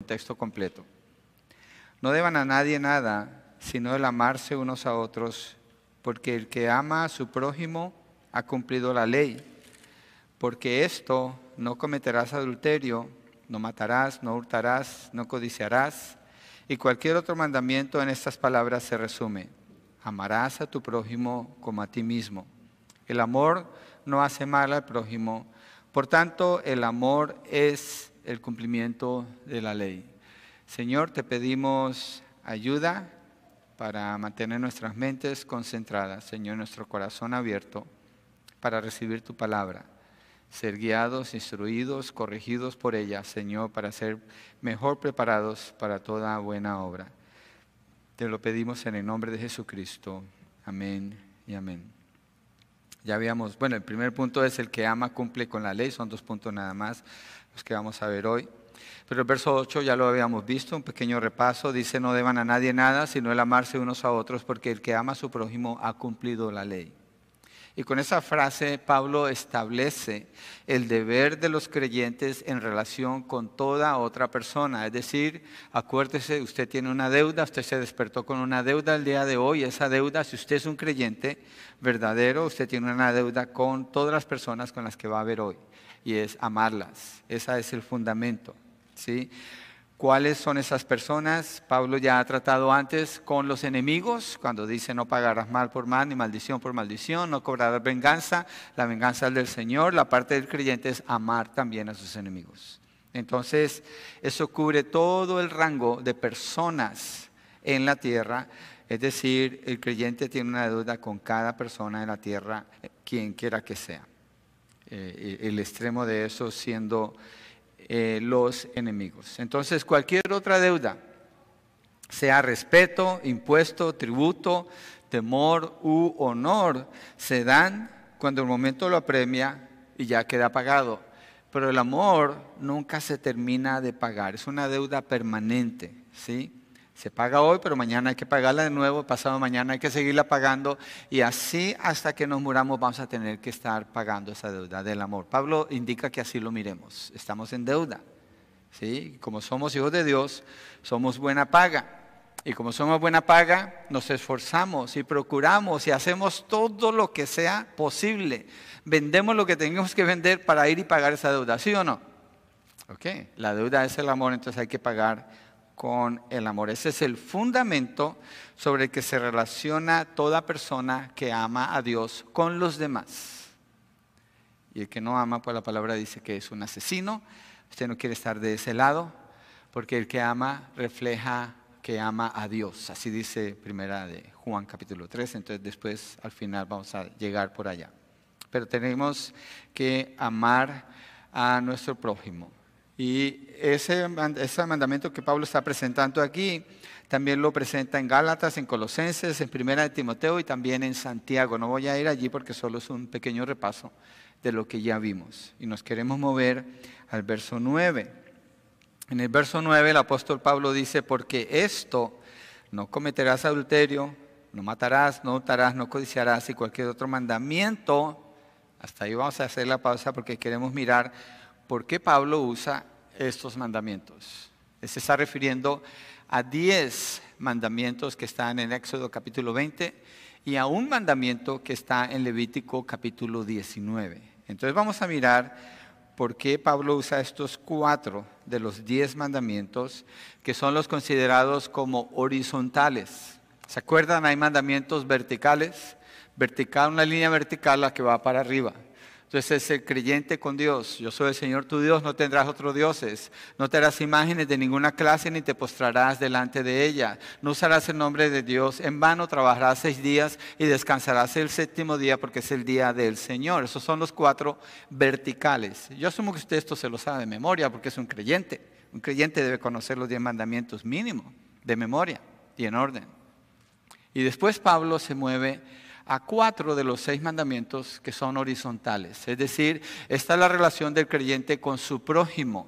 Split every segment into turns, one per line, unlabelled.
texto completo. No deban a nadie nada, sino el amarse unos a otros, porque el que ama a su prójimo ha cumplido la ley. Porque esto: no cometerás adulterio, no matarás, no hurtarás, no codiciarás, y cualquier otro mandamiento en estas palabras se resume: amarás a tu prójimo como a ti mismo. El amor no hace mal al prójimo, por tanto el amor es el cumplimiento de la ley. Señor, te pedimos ayuda para mantener nuestras mentes concentradas, Señor, nuestro corazón abierto para recibir tu palabra, ser guiados, instruidos, corregidos por ella, Señor, para ser mejor preparados para toda buena obra. Te lo pedimos en el nombre de Jesucristo. Amén y amén. Ya habíamos, el primer punto es: el que ama cumple con la ley. Son 2 puntos nada más los que vamos a ver hoy. Pero el verso 8 ya lo habíamos visto, un pequeño repaso. Dice: no deban a nadie nada, sino el amarse unos a otros, porque el que ama a su prójimo ha cumplido la ley. Y con esa frase Pablo establece el deber de los creyentes en relación con toda otra persona. Es decir, acuérdese, usted tiene una deuda, usted se despertó con una deuda el día de hoy. Esa deuda, si usted es un creyente verdadero, usted tiene una deuda con todas las personas con las que va a ver hoy. Y es amarlas. Ese es el fundamento, ¿sí? ¿Cuáles son esas personas? Pablo ya ha tratado antes con los enemigos, cuando dice: no pagarás mal por mal, ni maldición por maldición, no cobrarás venganza, la venganza es del Señor. La parte del creyente es amar también a sus enemigos. Entonces, eso cubre todo el rango de personas en la tierra. Es decir, el creyente tiene una deuda con cada persona en la tierra, quien quiera que sea. El extremo de eso siendo los enemigos. Entonces, cualquier otra deuda, sea respeto, impuesto, tributo, temor u honor, se dan cuando el momento lo apremia y ya queda pagado. Pero el amor nunca se termina de pagar, es una deuda permanente, ¿sí? Se paga hoy, pero mañana hay que pagarla de nuevo, pasado mañana hay que seguirla pagando, y así hasta que nos muramos vamos a tener que estar pagando esa deuda del amor. Pablo indica que así lo miremos, estamos en deuda, ¿sí? Como somos hijos de Dios, somos buena paga. Y como somos buena paga, nos esforzamos y procuramos y hacemos todo lo que sea posible. Vendemos lo que tengamos que vender para ir y pagar esa deuda, ¿sí o no? Ok, la deuda es el amor, entonces hay que pagar con el amor. Ese es el fundamento sobre el que se relaciona toda persona que ama a Dios con los demás. Y el que no ama, pues la palabra dice que es un asesino. Usted no quiere estar de ese lado, porque el que ama refleja que ama a Dios. Así dice primera de Juan capítulo 3. Entonces después al final vamos a llegar por allá. Pero tenemos que amar a nuestro prójimo. Y ese mandamiento que Pablo está presentando aquí, también lo presenta en Gálatas, en Colosenses, en Primera de Timoteo y también en Santiago. No voy a ir allí porque solo es un pequeño repaso de lo que ya vimos. Y nos queremos mover al verso 9. En el verso 9 el apóstol Pablo dice: porque esto: no cometerás adulterio, no matarás, no hurtarás, no codiciarás, y cualquier otro mandamiento. Hasta ahí vamos a hacer la pausa porque queremos mirar por qué Pablo usa estos mandamientos. Se está refiriendo a 10 mandamientos que están en Éxodo capítulo 20 y a un mandamiento que está en Levítico capítulo 19. Entonces vamos a mirar por qué Pablo usa estos 4 de los 10 mandamientos, que son los considerados como horizontales. ¿Se acuerdan? Hay mandamientos verticales, una línea vertical la que va para arriba. Entonces es el creyente con Dios: yo soy el Señor tu Dios, no tendrás otros dioses, no te harás imágenes de ninguna clase ni te postrarás delante de ella, no usarás el nombre de Dios en vano, trabajarás 6 días y descansarás el 7º día porque es el día del Señor. Esos son los 4 verticales. Yo asumo que usted esto se lo sabe de memoria porque es un creyente. Un creyente debe conocer los 10 mandamientos mínimo, de memoria y en orden. Y después Pablo se mueve a 4 de los 6 mandamientos que son horizontales. Es decir, esta es la relación del creyente con su prójimo.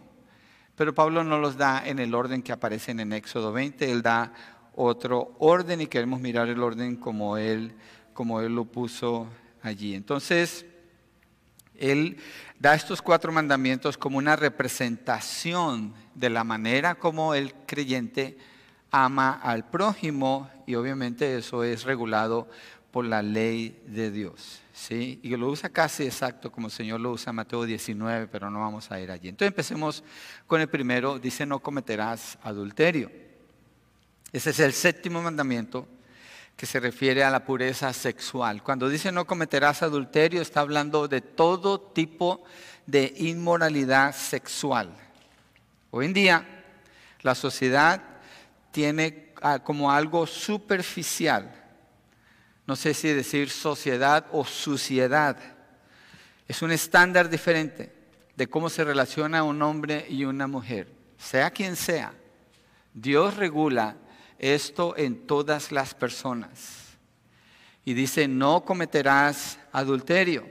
Pero Pablo no los da en el orden que aparecen en Éxodo 20. Él da otro orden y queremos mirar el orden como él lo puso allí. Entonces, Él da estos 4 mandamientos como una representación de la manera como el creyente ama al prójimo, y obviamente eso es regulado por la ley de Dios, ¿sí? Y lo usa casi exacto como el Señor lo usa en Mateo 19, pero no vamos a ir allí. Entonces empecemos con el primero, dice no cometerás adulterio. Ese es el 7º mandamiento, que se refiere a la pureza sexual. Cuando dice no cometerás adulterio, está hablando de todo tipo de inmoralidad sexual. Hoy en día, la sociedad tiene como algo superficial, no sé si decir sociedad o suciedad, es un estándar diferente de cómo se relaciona un hombre y una mujer, sea quien sea. Dios regula esto en todas las personas. Y dice, no cometerás adulterio.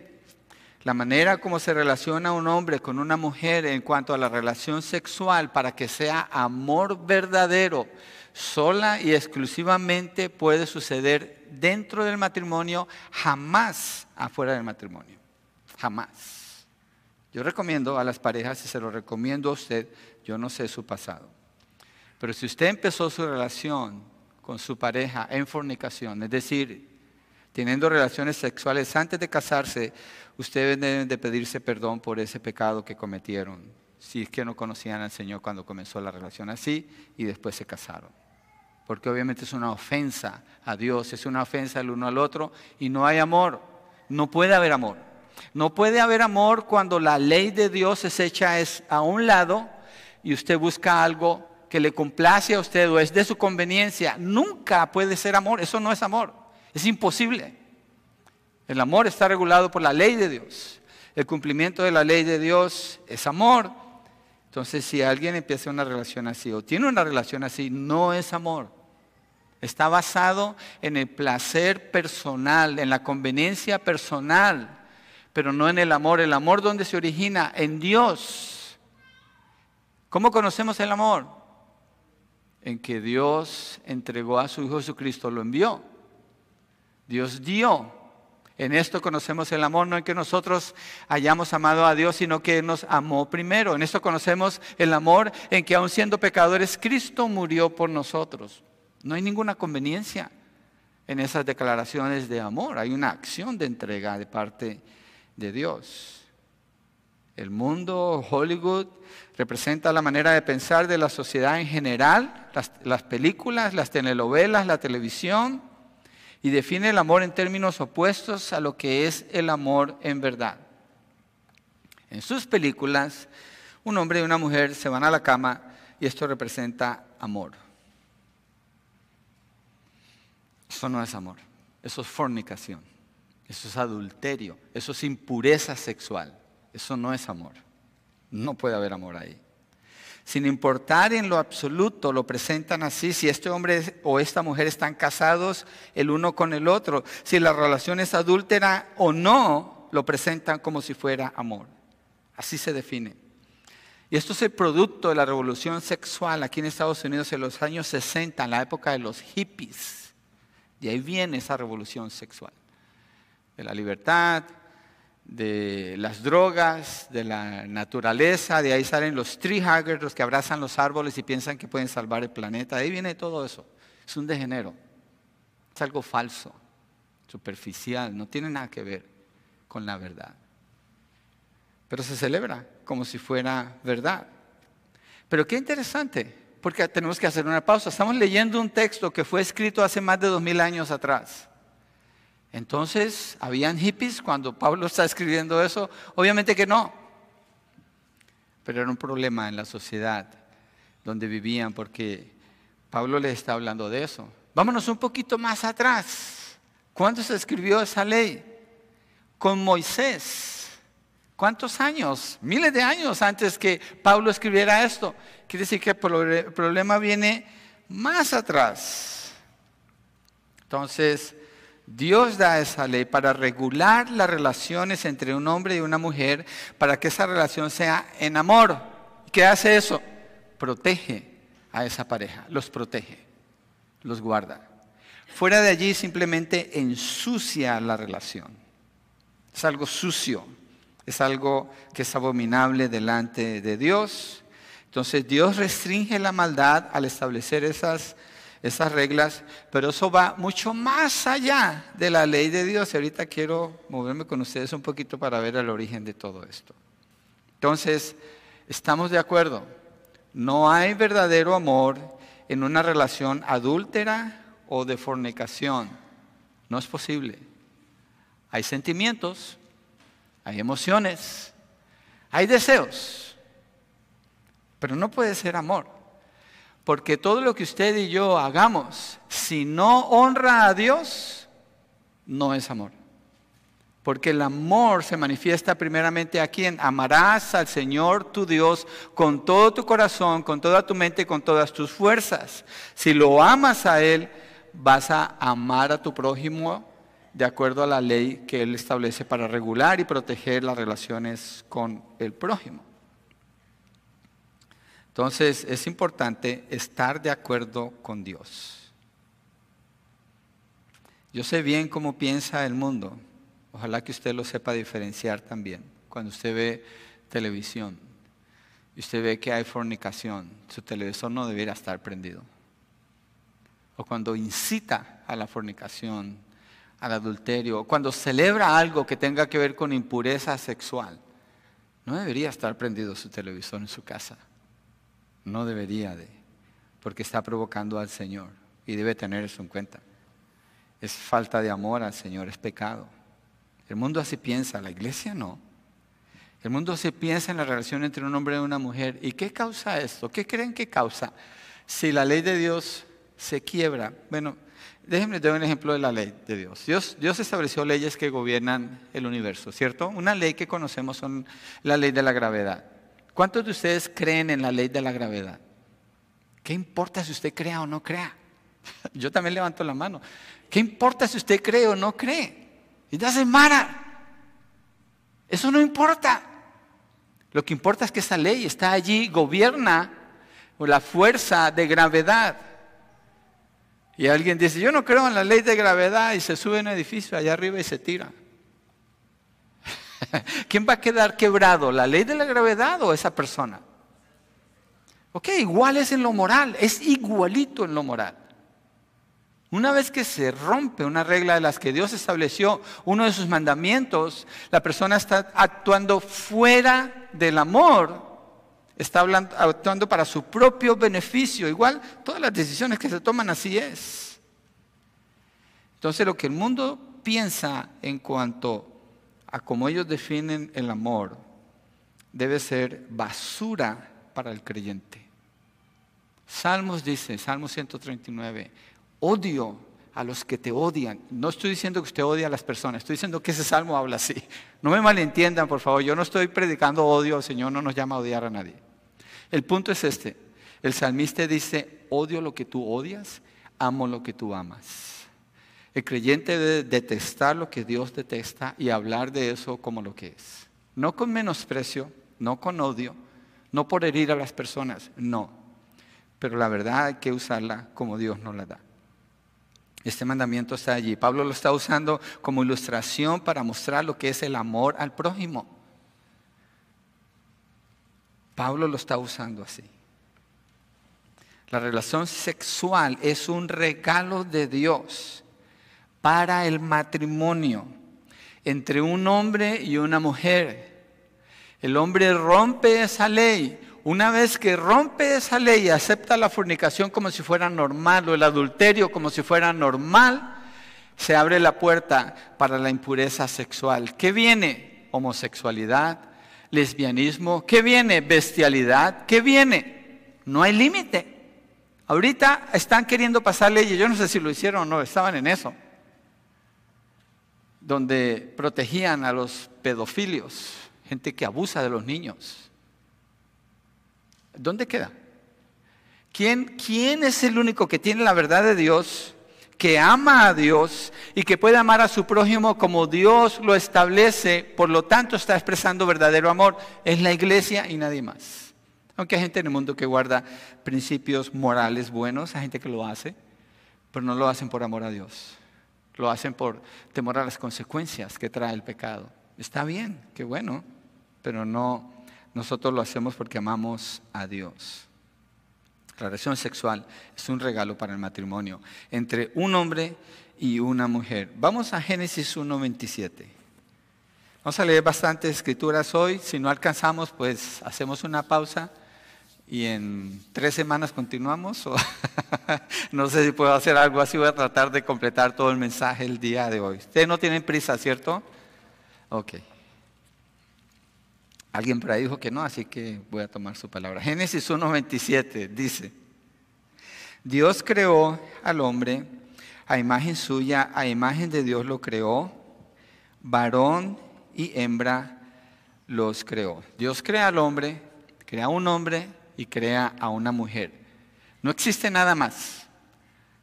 La manera como se relaciona un hombre con una mujer en cuanto a la relación sexual para que sea amor verdadero, sola y exclusivamente puede suceder dentro del matrimonio, jamás afuera del matrimonio. Jamás. Yo recomiendo a las parejas, y se lo recomiendo a usted, yo no sé su pasado, pero si usted empezó su relación con su pareja en fornicación, es decir, teniendo relaciones sexuales antes de casarse, ustedes deben de pedirse perdón por ese pecado que cometieron, si es que no conocían al Señor cuando comenzó la relación así y después se casaron. Porque obviamente es una ofensa a Dios, es una ofensa el uno al otro y no hay amor, no puede haber amor. No puede haber amor cuando la ley de Dios es hecha a un lado y usted busca algo que le complace a usted o es de su conveniencia. Nunca puede ser amor, eso no es amor, es imposible. El amor está regulado por la ley de Dios. El cumplimiento de la ley de Dios es amor. Entonces, si alguien empieza una relación así o tiene una relación así, no es amor. Está basado en el placer personal, en la conveniencia personal, pero no en el amor. El amor, ¿dónde se origina? En Dios. ¿Cómo conocemos el amor? En que Dios entregó a su Hijo Jesucristo, lo envió. Dios dio. En esto conocemos el amor, no en que nosotros hayamos amado a Dios, sino que Él nos amó primero. En esto conocemos el amor en que aun siendo pecadores, Cristo murió por nosotros. No hay ninguna conveniencia en esas declaraciones de amor. Hay una acción de entrega de parte de Dios. El mundo, Hollywood, representa la manera de pensar de la sociedad en general, las películas, las telenovelas, la televisión, y define el amor en términos opuestos a lo que es el amor en verdad. En sus películas, un hombre y una mujer se van a la cama y esto representa amor. Eso no es amor, eso es fornicación, eso es adulterio, eso es impureza sexual, eso no es amor. No puede haber amor ahí. Sin importar en lo absoluto, lo presentan así. Si este hombre o esta mujer están casados el uno con el otro, si la relación es adúltera o no, lo presentan como si fuera amor. Así se define. Y esto es el producto de la revolución sexual aquí en Estados Unidos en los años 60, en la época de los hippies. De ahí viene esa revolución sexual. De la libertad, de las drogas, de la naturaleza, de ahí salen los tree huggers, los que abrazan los árboles y piensan que pueden salvar el planeta. De ahí viene todo eso. Es un degenero. Es algo falso, superficial, no tiene nada que ver con la verdad. Pero se celebra como si fuera verdad. Pero qué interesante, porque tenemos que hacer una pausa. Estamos leyendo un texto que fue escrito hace más de 2000 años atrás. Entonces, ¿habían hippies cuando Pablo está escribiendo eso? Obviamente que no. Pero era un problema en la sociedad donde vivían porque Pablo les está hablando de eso. Vámonos un poquito más atrás. ¿Cuándo se escribió esa ley? Con Moisés. ¿Cuántos años? Miles de años antes que Pablo escribiera esto. Quiere decir que el problema viene más atrás. Entonces, Dios da esa ley para regular las relaciones entre un hombre y una mujer, para que esa relación sea en amor. ¿Qué hace eso? Protege a esa pareja, los protege, los guarda. Fuera de allí simplemente ensucia la relación. Es algo sucio, es algo que es abominable delante de Dios. Entonces Dios restringe la maldad al establecer esas reglas, pero eso va mucho más allá de la ley de Dios. Y ahorita quiero moverme con ustedes un poquito para ver el origen de todo esto. Entonces, estamos de acuerdo. No hay verdadero amor en una relación adúltera o de fornicación. No es posible. Hay sentimientos, hay emociones, hay deseos, pero no puede ser amor. Porque todo lo que usted y yo hagamos, si no honra a Dios, no es amor. Porque el amor se manifiesta primeramente aquí en amarás al Señor tu Dios con todo tu corazón, con toda tu mente, con todas tus fuerzas. Si lo amas a Él, vas a amar a tu prójimo de acuerdo a la ley que Él establece para regular y proteger las relaciones con el prójimo. Entonces es importante estar de acuerdo con Dios. Yo sé bien cómo piensa el mundo. Ojalá que usted lo sepa diferenciar también. Cuando usted ve televisión y usted ve que hay fornicación, su televisor no debería estar prendido. O cuando incita a la fornicación, al adulterio, o cuando celebra algo que tenga que ver con impureza sexual, no debería estar prendido su televisor en su casa. No debería porque está provocando al Señor y debe tener eso en cuenta. Es falta de amor al Señor, es pecado. El mundo así piensa, la iglesia no. El mundo así piensa en la relación entre un hombre y una mujer. ¿Y qué causa esto? ¿Qué creen que causa? Si la ley de Dios se quiebra. Bueno, déjenme dar un ejemplo de la ley de Dios. Dios estableció leyes que gobiernan el universo, ¿cierto? Una ley que conocemos son la ley de la gravedad. ¿Cuántos de ustedes creen en la ley de la gravedad? ¿Qué importa si usted crea o no crea? Yo también levanto la mano. ¿Qué importa si usted cree o no cree? It doesn't matter. Eso no importa. Lo que importa es que esa ley está allí, gobierna la fuerza de gravedad. Y alguien dice, yo no creo en la ley de gravedad, y se sube a un edificio allá arriba y se tira. ¿Quién va a quedar quebrado? ¿La ley de la gravedad o esa persona? Ok, igual es en lo moral, es igualito en lo moral. Una vez que se rompe una regla de las que Dios estableció, uno de sus mandamientos, la persona está actuando fuera del amor, está actuando para su propio beneficio. Igual, todas las decisiones que se toman así es. Entonces, lo que el mundo piensa en cuanto a cómo ellos definen el amor, debe ser basura para el creyente. Salmos dice, Salmo 139, odio a los que te odian. No estoy diciendo que usted odia a las personas, estoy diciendo que ese salmo habla así. No me malentiendan, por favor, yo no estoy predicando odio, el Señor no nos llama a odiar a nadie. El punto es este, el salmista dice, odio lo que tú odias, amo lo que tú amas. El creyente debe detestar lo que Dios detesta y hablar de eso como lo que es. No con menosprecio, no con odio, no por herir a las personas, no. Pero la verdad hay que usarla como Dios nos la da. Este mandamiento está allí. Pablo lo está usando como ilustración para mostrar lo que es el amor al prójimo. Pablo lo está usando así. La relación sexual es un regalo de Dios para el matrimonio entre un hombre y una mujer. El hombre rompe esa ley. Una vez que rompe esa ley y acepta la fornicación como si fuera normal o el adulterio como si fuera normal, se abre la puerta para la impureza sexual. ¿Qué viene? Homosexualidad, lesbianismo. ¿Qué viene? Bestialidad. ¿Qué viene? No hay límite. Ahorita están queriendo pasar leyes, yo no sé si lo hicieron o no, estaban en eso, donde protegían a los pedofilios, gente que abusa de los niños. ¿Dónde queda? ¿Quién es el único que tiene la verdad de Dios, que ama a Dios y que puede amar a su prójimo como Dios lo establece? Por lo tanto está expresando verdadero amor. Es la iglesia y nadie más. Aunque hay gente en el mundo que guarda principios morales buenos, hay gente que lo hace, pero no lo hacen por amor a Dios. Lo hacen por temor a las consecuencias que trae el pecado. Está bien, qué bueno. pero no, nosotros lo hacemos porque amamos a Dios. La relación sexual es un regalo para el matrimonio entre un hombre y una mujer. Vamos a Génesis 1:27. Vamos a leer bastantes escrituras hoy. Si no alcanzamos, pues hacemos una pausa y en 3 semanas continuamos. No sé si puedo hacer algo así. Voy a tratar de completar todo el mensaje el día de hoy. Ustedes no tienen prisa, ¿cierto? Ok. Alguien por ahí dijo que no, así que voy a tomar su palabra. Génesis 1:27 dice: Dios creó al hombre a imagen suya, a imagen de Dios lo creó, varón y hembra los creó. Dios crea al hombre, crea a un hombre y crea a una mujer. No existe nada más.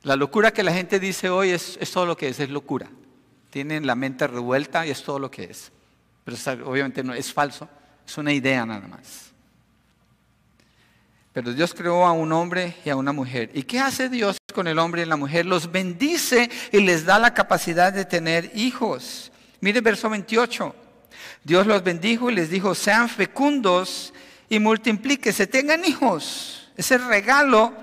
La locura que la gente dice hoy es todo lo que es locura. Tienen la mente revuelta y es todo lo que es. Pero obviamente no es falso. Es una idea nada más. Pero Dios creó a un hombre y a una mujer. ¿Y qué hace Dios con el hombre y la mujer? Los bendice y les da la capacidad de tener hijos. Mire verso 28. Dios los bendijo y les dijo: sean fecundos y multiplíquense, tengan hijos. Es el regalo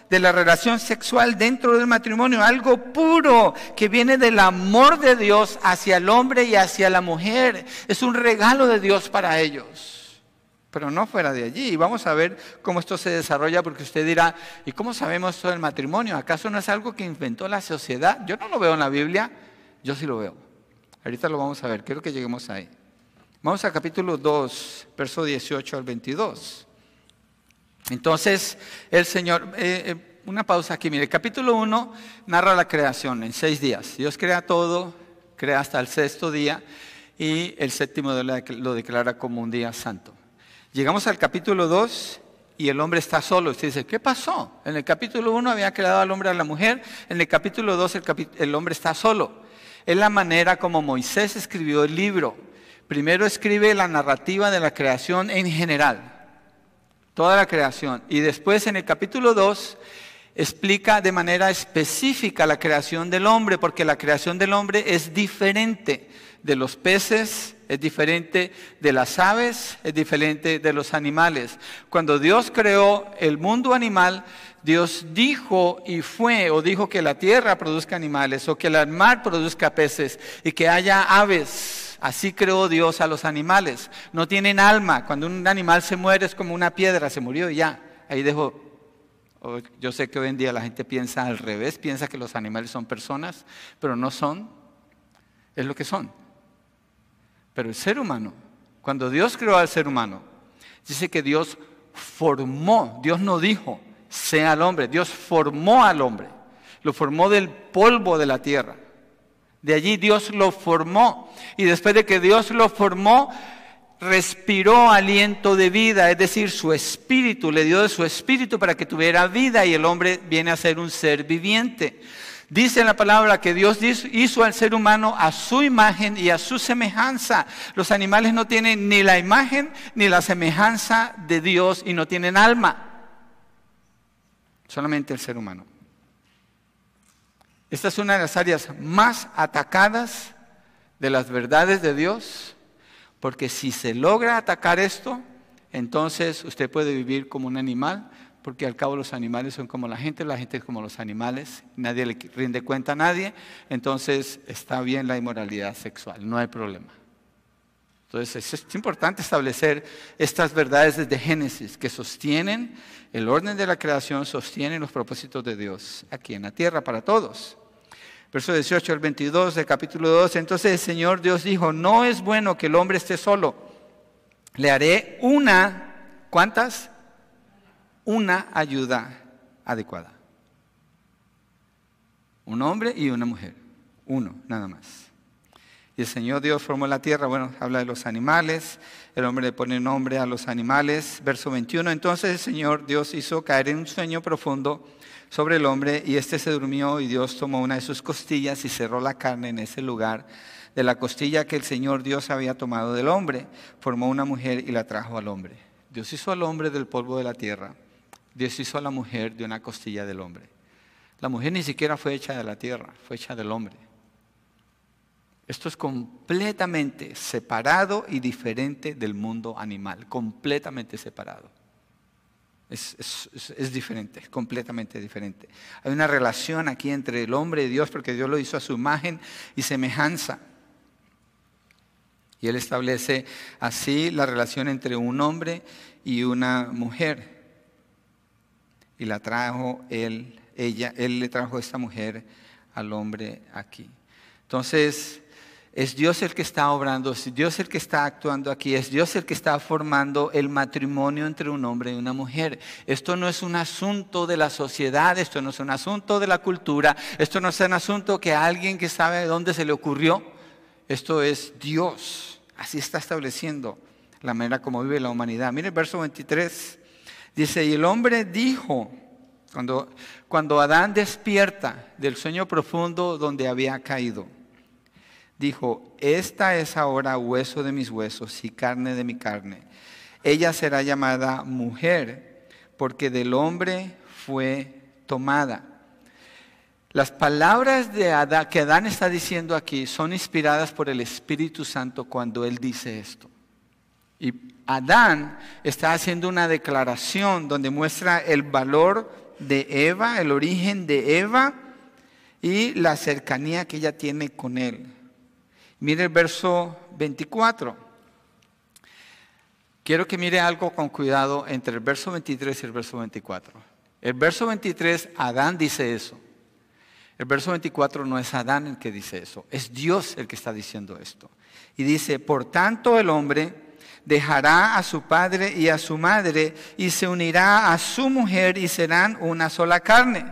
de la relación sexual dentro del matrimonio, algo puro que viene del amor de Dios hacia el hombre y hacia la mujer. Es un regalo de Dios para ellos, pero no fuera de allí. Y vamos a ver cómo esto se desarrolla, porque usted dirá: ¿y cómo sabemos esto del matrimonio? ¿Acaso no es algo que inventó la sociedad? Yo no lo veo en la Biblia, yo sí lo veo. Ahorita lo vamos a ver, quiero que lleguemos ahí. Vamos al capítulo 2, verso 18 al 22. Entonces, el Señor, una pausa aquí, mire, el capítulo 1 narra la creación en 6 días. Dios crea todo, crea hasta el 6º día y el 7º lo declara como un día santo. Llegamos al capítulo 2 y el hombre está solo. Usted dice: ¿qué pasó? En el capítulo 1 había creado al hombre y a la mujer, en el capítulo 2 el hombre está solo. Es la manera como Moisés escribió el libro. Primero escribe la narrativa de la creación en general. Toda la creación. Y después en el capítulo 2 explica de manera específica la creación del hombre, porque la creación del hombre es diferente de los peces, es diferente de las aves, es diferente de los animales. Cuando Dios creó el mundo animal, Dios dijo y fue, o dijo que la tierra produzca animales, o que el mar produzca peces, y que haya aves. Así creó Dios a los animales. No tienen alma. Cuando un animal se muere es como una piedra, se murió y ya. Ahí dejó. Yo sé que hoy en día la gente piensa al revés, piensa que los animales son personas, pero no son. Es lo que son. Pero el ser humano, cuando Dios creó al ser humano, dice que Dios formó. Dios no dijo: sea el hombre. Dios formó al hombre. Lo formó del polvo de la tierra. De allí Dios lo formó. Y después de que Dios lo formó, respiró aliento de vida, es decir, su espíritu, le dio de su espíritu para que tuviera vida, y el hombre viene a ser un ser viviente. Dice en la palabra que Dios hizo al ser humano a su imagen y a su semejanza. Los animales no tienen ni la imagen ni la semejanza de Dios y no tienen alma. Solamente el ser humano. Esta es una de las áreas más atacadas de las verdades de Dios, porque si se logra atacar esto, entonces usted puede vivir como un animal, porque al cabo los animales son como la gente es como los animales, nadie le rinde cuenta a nadie, entonces está bien la inmoralidad sexual, no hay problema. Entonces es importante establecer estas verdades desde Génesis, que sostienen el orden de la creación, sostienen los propósitos de Dios aquí en la tierra para todos. Verso 18 al 22 del capítulo 2. Entonces el Señor Dios dijo: no es bueno que el hombre esté solo. Le haré ¿cuántas? Una ayuda adecuada. Un hombre y una mujer. Uno, nada más. Y el Señor Dios formó la tierra. Bueno, habla de los animales. El hombre le pone nombre a los animales. Verso 21. Entonces el Señor Dios hizo caer en un sueño profundo sobre el hombre, y éste se durmió, y Dios tomó una de sus costillas y cerró la carne en ese lugar. De la costilla que el Señor Dios había tomado del hombre, formó una mujer y la trajo al hombre. Dios hizo al hombre del polvo de la tierra. Dios hizo a la mujer de una costilla del hombre. La mujer ni siquiera fue hecha de la tierra, fue hecha del hombre. Esto es completamente separado y diferente del mundo animal, completamente separado. Es diferente, es completamente diferente. Hay una relación aquí entre el hombre y Dios porque Dios lo hizo a su imagen y semejanza. Y Él establece así la relación entre un hombre y una mujer. Y la trajo Él le trajo esta mujer al hombre aquí. Entonces, es Dios el que está obrando, es Dios el que está actuando aquí, es Dios el que está formando el matrimonio entre un hombre y una mujer. Esto no es un asunto de la sociedad, esto no es un asunto de la cultura, esto no es un asunto que a alguien que sabe de dónde se le ocurrió. Esto es Dios, así está estableciendo la manera como vive la humanidad. Mire el verso 23, dice, y el hombre dijo, cuando Adán despierta del sueño profundo donde había caído, dijo, esta es ahora hueso de mis huesos y carne de mi carne. Ella será llamada mujer, porque del hombre fue tomada. Las palabras de Adán, que Adán está diciendo aquí, son inspiradas por el Espíritu Santo cuando él dice esto. Y Adán está haciendo una declaración donde muestra el valor de Eva, el origen de Eva y la cercanía que ella tiene con él. Mire el verso 24. Quiero que mire algo con cuidado entre el verso 23 y el verso 24. El verso 23, Adán dice eso. El verso 24 no es Adán el que dice eso, es Dios el que está diciendo esto. Y dice, por tanto el hombre dejará a su padre y a su madre y se unirá a su mujer y serán una sola carne.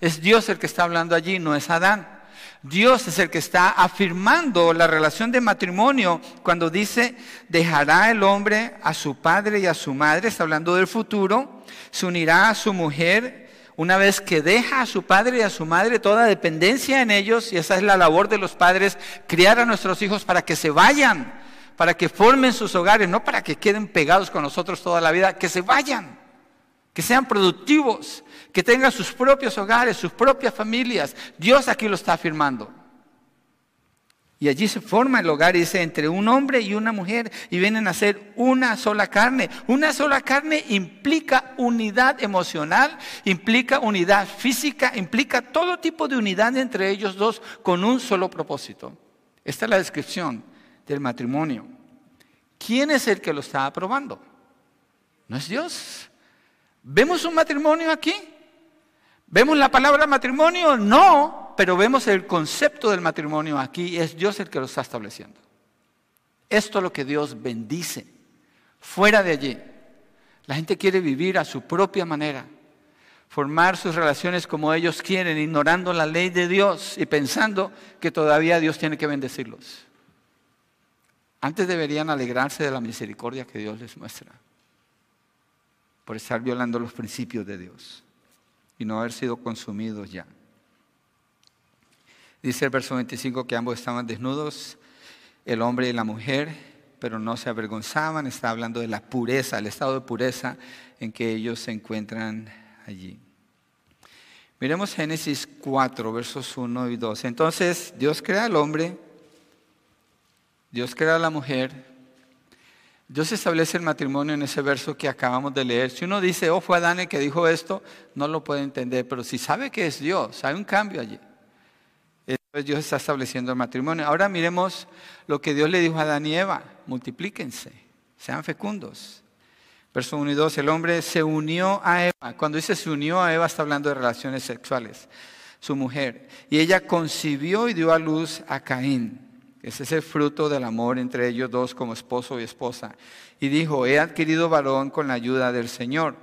Es Dios el que está hablando allí, no es Adán. Dios es el que está afirmando la relación de matrimonio cuando dice, dejará el hombre a su padre y a su madre, está hablando del futuro, se unirá a su mujer. Una vez que deja a su padre y a su madre toda dependencia en ellos, y esa es la labor de los padres, criar a nuestros hijos para que se vayan, para que formen sus hogares, no para que queden pegados con nosotros toda la vida, que se vayan, que sean productivos, que tengan sus propios hogares, sus propias familias. Dios aquí lo está afirmando. Y allí se forma el hogar y dice entre un hombre y una mujer y vienen a ser una sola carne. Una sola carne implica unidad emocional, implica unidad física, implica todo tipo de unidad entre ellos dos con un solo propósito. Esta es la descripción del matrimonio. ¿Quién es el que lo está aprobando? ¿No es Dios? ¿Vemos un matrimonio aquí? ¿Vemos la palabra matrimonio? No, pero vemos el concepto del matrimonio aquí. Es Dios el que lo está estableciendo. Esto es lo que Dios bendice. Fuera de allí, la gente quiere vivir a su propia manera, formar sus relaciones como ellos quieren, ignorando la ley de Dios y pensando que todavía Dios tiene que bendecirlos. Antes deberían alegrarse de la misericordia que Dios les muestra por estar violando los principios de Dios y no haber sido consumidos ya. Dice el verso 25 que ambos estaban desnudos, el hombre y la mujer, pero no se avergonzaban. Está hablando de la pureza, el estado de pureza en que ellos se encuentran allí. Miremos Génesis 4, versos 1 y 2. Entonces Dios crea al hombre, Dios crea a la mujer. Dios establece el matrimonio en ese verso que acabamos de leer. Si uno dice, fue Adán el que dijo esto, no lo puede entender. Pero si sabe que es Dios, hay un cambio allí. Entonces Dios está estableciendo el matrimonio. Ahora miremos lo que Dios le dijo a Adán y Eva. Multiplíquense, sean fecundos. Verso 1 y 2, el hombre se unió a Eva. Cuando dice se unió a Eva, está hablando de relaciones sexuales. Su mujer. Y ella concibió y dio a luz a Caín. Ese es el fruto del amor entre ellos dos como esposo y esposa. Y dijo, he adquirido varón con la ayuda del Señor.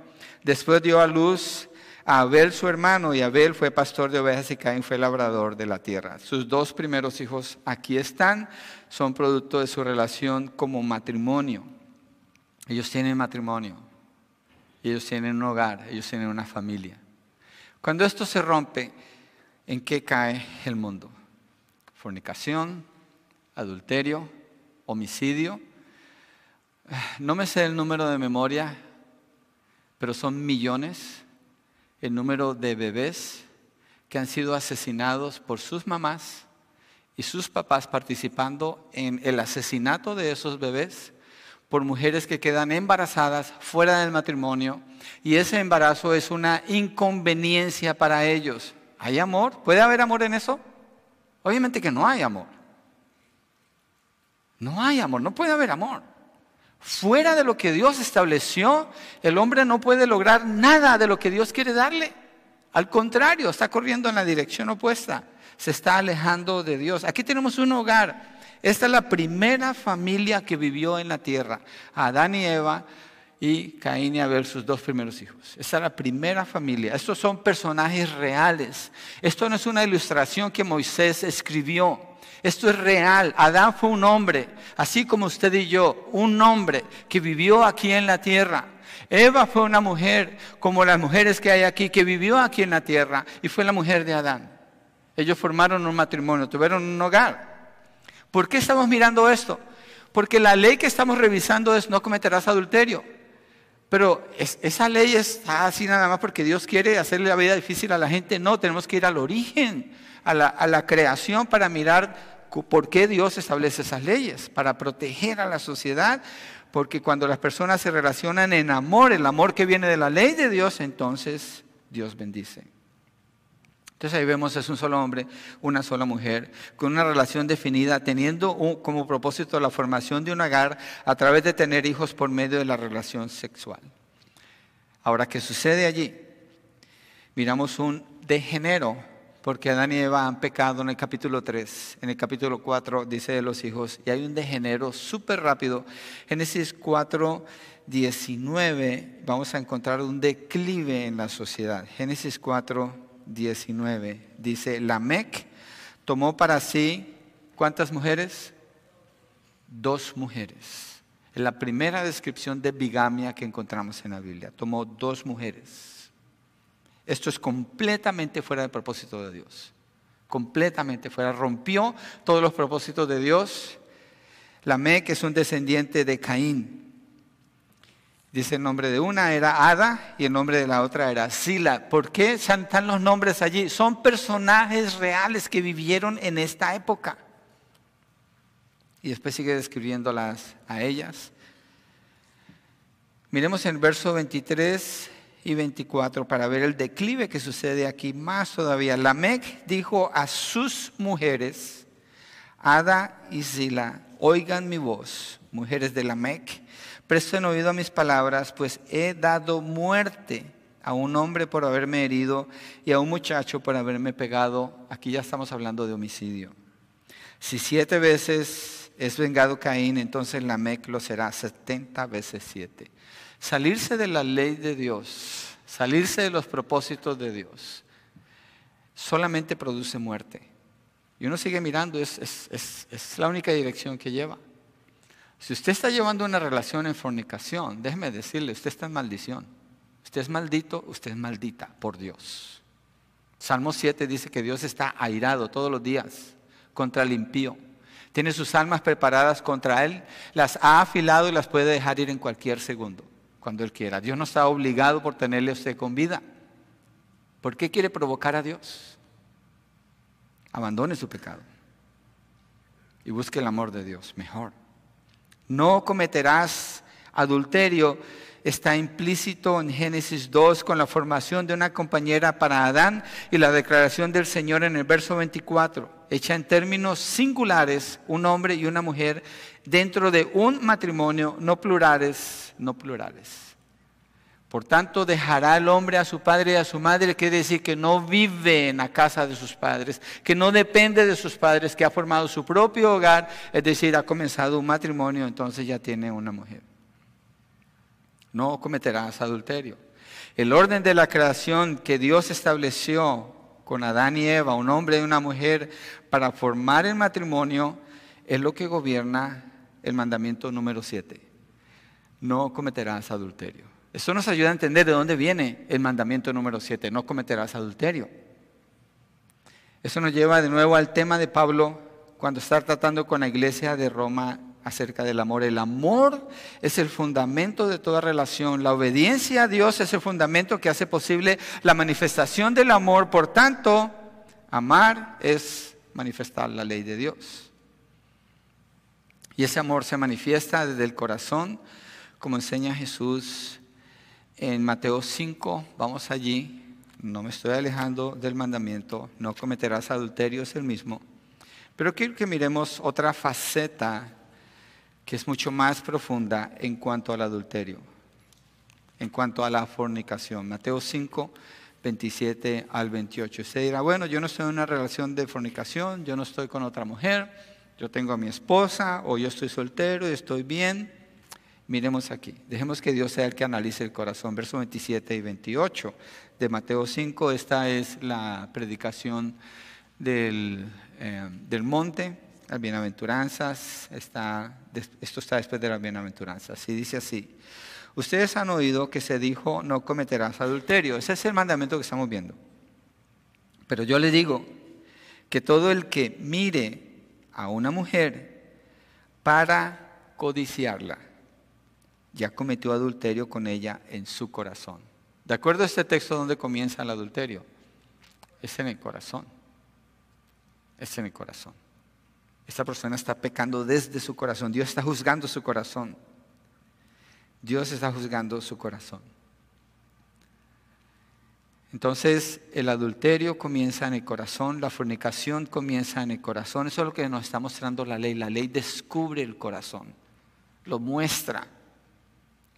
Después dio a luz a Abel su hermano, y Abel fue pastor de ovejas y Caín fue labrador de la tierra. Sus dos primeros hijos aquí están, son producto de su relación como matrimonio. Ellos tienen matrimonio, ellos tienen un hogar, ellos tienen una familia. Cuando esto se rompe, ¿en qué cae el mundo? Fornicación, adulterio, homicidio. No me sé el número de memoria, pero son millones el número de bebés que han sido asesinados por sus mamás y sus papás participando en el asesinato de esos bebés por mujeres que quedan embarazadas fuera del matrimonio, y ese embarazo es una inconveniencia para ellos. ¿Hay amor? ¿Puede haber amor en eso? Obviamente que no hay amor. No hay amor, no puede haber amor. Fuera de lo que Dios estableció, el hombre no puede lograr nada de lo que Dios quiere darle. Al contrario, está corriendo en la dirección opuesta. Se está alejando de Dios. Aquí tenemos un hogar. Esta es la primera familia que vivió en la tierra. Adán y Eva y Caín y Abel, sus dos primeros hijos. Esta es la primera familia. Estos son personajes reales. Esto no es una ilustración que Moisés escribió. Esto es real. Adán fue un hombre, así como usted y yo, un hombre que vivió aquí en la tierra. Eva fue una mujer, como las mujeres que hay aquí, que vivió aquí en la tierra y fue la mujer de Adán. Ellos formaron un matrimonio, tuvieron un hogar. ¿Por qué estamos mirando esto? Porque la ley que estamos revisando es no cometerás adulterio. Pero esa ley está así nada más porque Dios quiere hacerle la vida difícil a la gente. No, tenemos que ir al origen, a la creación, para mirar por qué Dios establece esas leyes, para proteger a la sociedad. Porque cuando las personas se relacionan en amor, el amor que viene de la ley de Dios, entonces Dios bendice. Entonces ahí vemos, es un solo hombre, una sola mujer, con una relación definida, teniendo como propósito la formación de un hogar a través de tener hijos por medio de la relación sexual. Ahora, ¿qué sucede allí? Miramos un degenero, porque Adán y Eva han pecado en el capítulo 3. En el capítulo 4 dice de los hijos, y hay un degenero súper rápido. Génesis 4, 19, vamos a encontrar un declive en la sociedad. Génesis 4, 19, dice, Lamec tomó para sí, ¿cuántas mujeres? 2 mujeres. Es la primera descripción de bigamia que encontramos en la Biblia. Tomó 2 mujeres. Esto es completamente fuera del propósito de Dios. Completamente fuera. Rompió todos los propósitos de Dios. Lamec es un descendiente de Caín. Dice el nombre de una era Ada y el nombre de la otra era Sila. ¿Por qué están los nombres allí? Son personajes reales que vivieron en esta época. Y después sigue describiéndolas a ellas. Miremos el verso 23 y 24 para ver el declive que sucede aquí más todavía. Lamec dijo a sus mujeres, Ada y Sila, oigan mi voz, mujeres de Lamec. Presten oído a mis palabras, pues he dado muerte a un hombre por haberme herido y a un muchacho por haberme pegado. Aquí ya estamos hablando de homicidio. Si 7 veces es vengado Caín, entonces Lamec lo será 70 veces 7. Salirse de la ley de Dios, salirse de los propósitos de Dios, solamente produce muerte. Y uno sigue mirando, es la única dirección que lleva. Si usted está llevando una relación en fornicación, déjeme decirle, usted está en maldición. Usted es maldito, usted es maldita por Dios. Salmo 7 dice que Dios está airado todos los días contra el impío. Tiene sus almas preparadas contra él, las ha afilado y las puede dejar ir en cualquier segundo, cuando él quiera. Dios no está obligado por tenerle a usted con vida. ¿Por qué quiere provocar a Dios? Abandone su pecado y busque el amor de Dios mejor. No cometerás adulterio, está implícito en Génesis 2 con la formación de una compañera para Adán y la declaración del Señor en el verso 24, hecha en términos singulares, un hombre y una mujer dentro de un matrimonio, no plurales, no plurales. Por tanto, dejará el hombre a su padre y a su madre, quiere decir que no vive en la casa de sus padres, que no depende de sus padres, que ha formado su propio hogar, es decir, ha comenzado un matrimonio, entonces ya tiene una mujer. No cometerás adulterio. El orden de la creación que Dios estableció con Adán y Eva, un hombre y una mujer, para formar el matrimonio, es lo que gobierna el mandamiento número 7. No cometerás adulterio. Eso nos ayuda a entender de dónde viene el mandamiento número 7, no cometerás adulterio. Eso nos lleva de nuevo al tema de Pablo cuando está tratando con la iglesia de Roma acerca del amor. El amor es el fundamento de toda relación. La obediencia a Dios es el fundamento que hace posible la manifestación del amor. Por tanto, amar es manifestar la ley de Dios. Y ese amor se manifiesta desde el corazón, como enseña Jesús en Mateo 5. Vamos allí. No me estoy alejando del mandamiento. No cometerás adulterio, es el mismo. Pero quiero que miremos otra faceta que es mucho más profunda en cuanto al adulterio, en cuanto a la fornicación. Mateo 5, 27 al 28. Usted dirá, bueno, yo no estoy en una relación de fornicación, yo no estoy con otra mujer, yo tengo a mi esposa, o yo estoy soltero y estoy bien. Miremos aquí, dejemos que Dios sea el que analice el corazón. Versos 27 y 28 de Mateo 5, esta es la predicación del monte, las bienaventuranzas, esto está después de las bienaventuranzas, y dice así: ustedes han oído que se dijo, no cometerás adulterio. Ese es el mandamiento que estamos viendo. Pero yo les digo que todo el que mire a una mujer para codiciarla, ya cometió adulterio con ella en su corazón. De acuerdo a este texto, ¿dónde comienza el adulterio? Es en el corazón. Es en el corazón. Esta persona está pecando desde su corazón. Dios está juzgando su corazón. Dios está juzgando su corazón. Entonces, el adulterio comienza en el corazón, la fornicación comienza en el corazón. Eso es lo que nos está mostrando la ley. La ley descubre el corazón, lo muestra,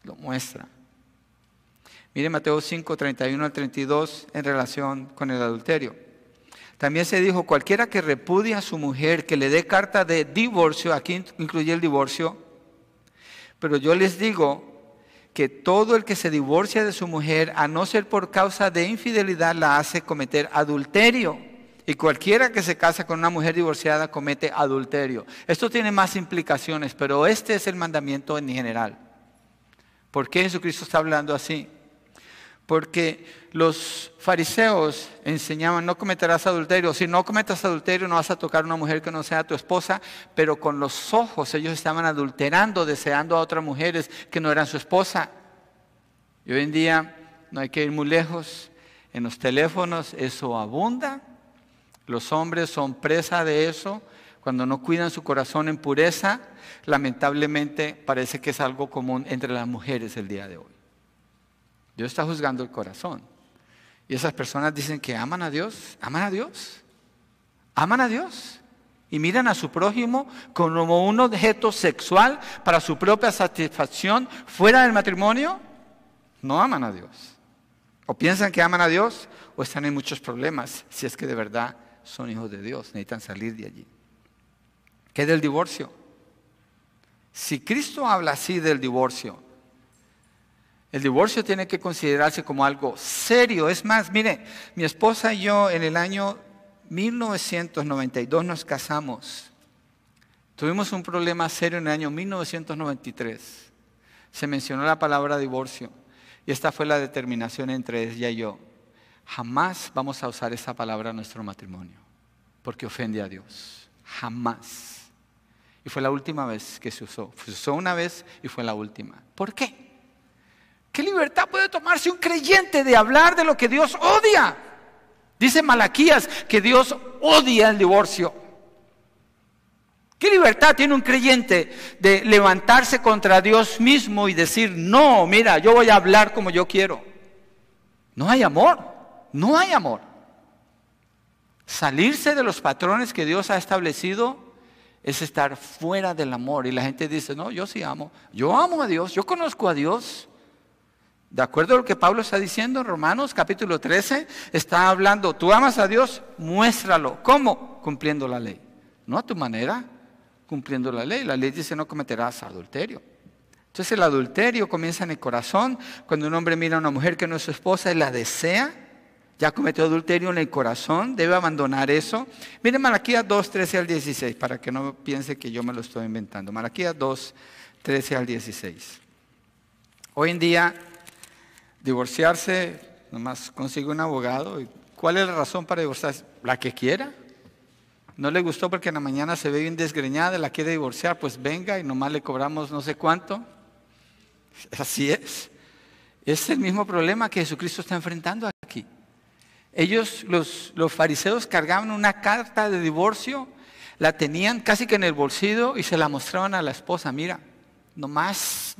lo muestra. Mire Mateo 5, 31 al 32 en relación con el adulterio. También se dijo, cualquiera que repudie a su mujer, que le dé carta de divorcio, aquí incluye el divorcio, pero yo les digo que todo el que se divorcia de su mujer, a no ser por causa de infidelidad, la hace cometer adulterio. Y cualquiera que se casa con una mujer divorciada comete adulterio. Esto tiene más implicaciones, pero este es el mandamiento en general. ¿Por qué Jesucristo está hablando así? Porque los fariseos enseñaban, no cometerás adulterio. Si no cometas adulterio, no vas a tocar a una mujer que no sea tu esposa. Pero con los ojos ellos estaban adulterando, deseando a otras mujeres que no eran su esposa. Y hoy en día no hay que ir muy lejos. En los teléfonos eso abunda. Los hombres son presa de eso. Cuando no cuidan su corazón en pureza, lamentablemente parece que es algo común entre las mujeres el día de hoy. Dios está juzgando el corazón. Y esas personas dicen que aman a Dios, aman a Dios, aman a Dios. Y miran a su prójimo como un objeto sexual para su propia satisfacción fuera del matrimonio. No aman a Dios. O piensan que aman a Dios o están en muchos problemas. Si es que de verdad son hijos de Dios, necesitan salir de allí. ¿Qué del divorcio? Si Cristo habla así del divorcio, el divorcio tiene que considerarse como algo serio. Es más, mire, mi esposa y yo en el año 1992 nos casamos. Tuvimos un problema serio en el año 1993. Se mencionó la palabra divorcio. Y esta fue la determinación entre ella y yo. Jamás vamos a usar esa palabra en nuestro matrimonio, porque ofende a Dios. Jamás. Y fue la última vez que se usó. Se usó una vez y fue la última. ¿Por qué? ¿Qué libertad puede tomarse un creyente de hablar de lo que Dios odia? Dice Malaquías que Dios odia el divorcio. ¿Qué libertad tiene un creyente de levantarse contra Dios mismo y decir, no, mira, yo voy a hablar como yo quiero? No hay amor, no hay amor. Salirse de los patrones que Dios ha establecido es estar fuera del amor. Y la gente dice, no, yo sí amo. Yo amo a Dios, yo conozco a Dios. De acuerdo a lo que Pablo está diciendo en Romanos capítulo 13, está hablando, tú amas a Dios, muéstralo. ¿Cómo? Cumpliendo la ley. No a tu manera, cumpliendo la ley. La ley dice no cometerás adulterio. Entonces el adulterio comienza en el corazón. Cuando un hombre mira a una mujer que no es su esposa y la desea, ya cometió adulterio en el corazón, debe abandonar eso. Miren Malaquías 2, 13 al 16, para que no piense que yo me lo estoy inventando. Malaquías 2, 13 al 16. Hoy en día, divorciarse, nomás consigue un abogado. ¿Cuál es la razón para divorciarse? La que quiera. No le gustó porque en la mañana se ve bien desgreñada, la quiere divorciar, pues venga y nomás le cobramos no sé cuánto. Así es. Es el mismo problema que Jesucristo está enfrentando aquí. Ellos, los fariseos, cargaban una carta de divorcio, la tenían casi que en el bolsillo y se la mostraban a la esposa. Mira, nomás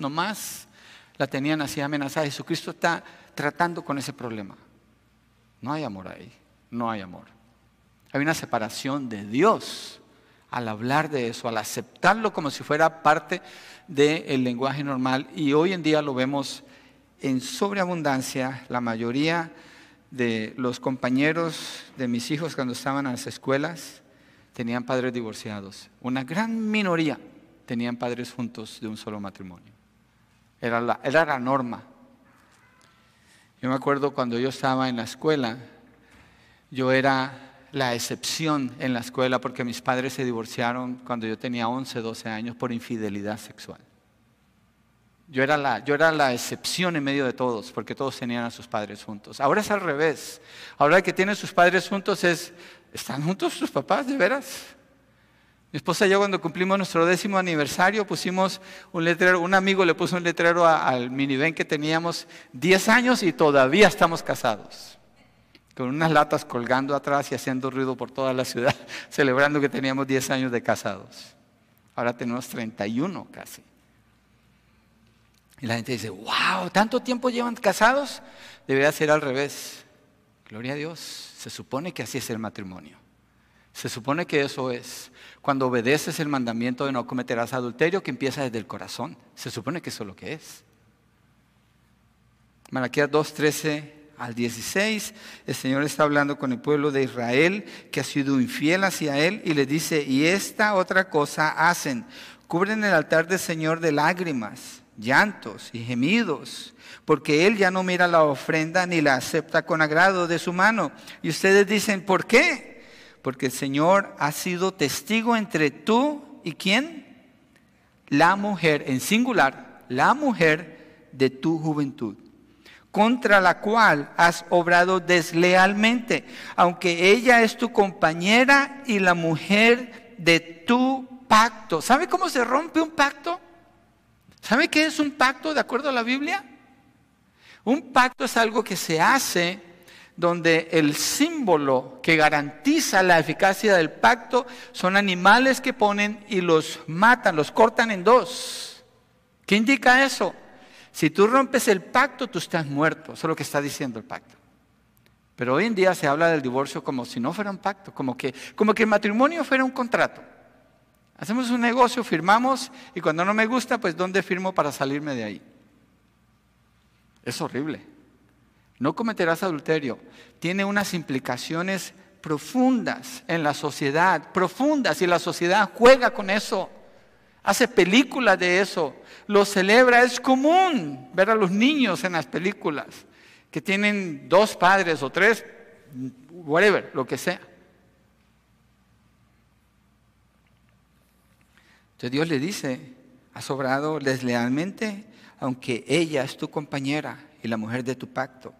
la tenían así amenazada. Jesucristo está tratando con ese problema. No hay amor ahí, no hay amor. Hay una separación de Dios al hablar de eso, al aceptarlo como si fuera parte del lenguaje normal. Y hoy en día lo vemos en sobreabundancia. La mayoría de los compañeros de mis hijos cuando estaban en las escuelas tenían padres divorciados. Una gran minoría tenían padres juntos de un solo matrimonio. Era la norma. Yo me acuerdo cuando yo estaba en la escuela, yo era la excepción en la escuela porque mis padres se divorciaron cuando yo tenía 11, 12 años por infidelidad sexual. Yo era la excepción en medio de todos, porque todos tenían a sus padres juntos. Ahora es al revés. Ahora el que tiene sus padres juntos ¿están juntos sus papás, de veras? Mi esposa y yo cuando cumplimos nuestro 10º aniversario pusimos un letrero, un amigo le puso un letrero al minivan que teníamos 10 años y todavía estamos casados. Con unas latas colgando atrás y haciendo ruido por toda la ciudad, celebrando que teníamos 10 años de casados. Ahora tenemos 31 casi. Y la gente dice, wow, ¿tanto tiempo llevan casados? Debería ser al revés. Gloria a Dios, se supone que así es el matrimonio. Se supone que eso es. Cuando obedeces el mandamiento de no cometerás adulterio, que empieza desde el corazón. Se supone que eso es lo que es. Malaquías 2:13 al 16, el Señor está hablando con el pueblo de Israel que ha sido infiel hacia Él y le dice, y esta otra cosa hacen, cubren el altar del Señor de lágrimas, llantos y gemidos, porque Él ya no mira la ofrenda ni la acepta con agrado de su mano. Y ustedes dicen, ¿por qué? Porque el Señor ha sido testigo entre tú y ¿quién? La mujer, en singular, la mujer de tu juventud, contra la cual has obrado deslealmente, aunque ella es tu compañera y la mujer de tu pacto. ¿Sabe cómo se rompe un pacto? ¿Sabe qué es un pacto de acuerdo a la Biblia? Un pacto es algo que se hace donde el símbolo que garantiza la eficacia del pacto son animales que ponen y los matan, los cortan en dos. ¿Qué indica eso? Si tú rompes el pacto, tú estás muerto. Eso es lo que está diciendo el pacto. Pero hoy en día se habla del divorcio como si no fuera un pacto, como que el matrimonio fuera un contrato. Hacemos un negocio, firmamos, y cuando no me gusta, pues ¿dónde firmo para salirme de ahí? Es horrible. No cometerás adulterio. Tiene unas implicaciones profundas en la sociedad, profundas, y la sociedad juega con eso. Hace películas de eso, lo celebra. Es común ver a los niños en las películas que tienen 2 padres o 3, whatever, lo que sea. Entonces Dios le dice, has obrado deslealmente, aunque ella es tu compañera y la mujer de tu pacto.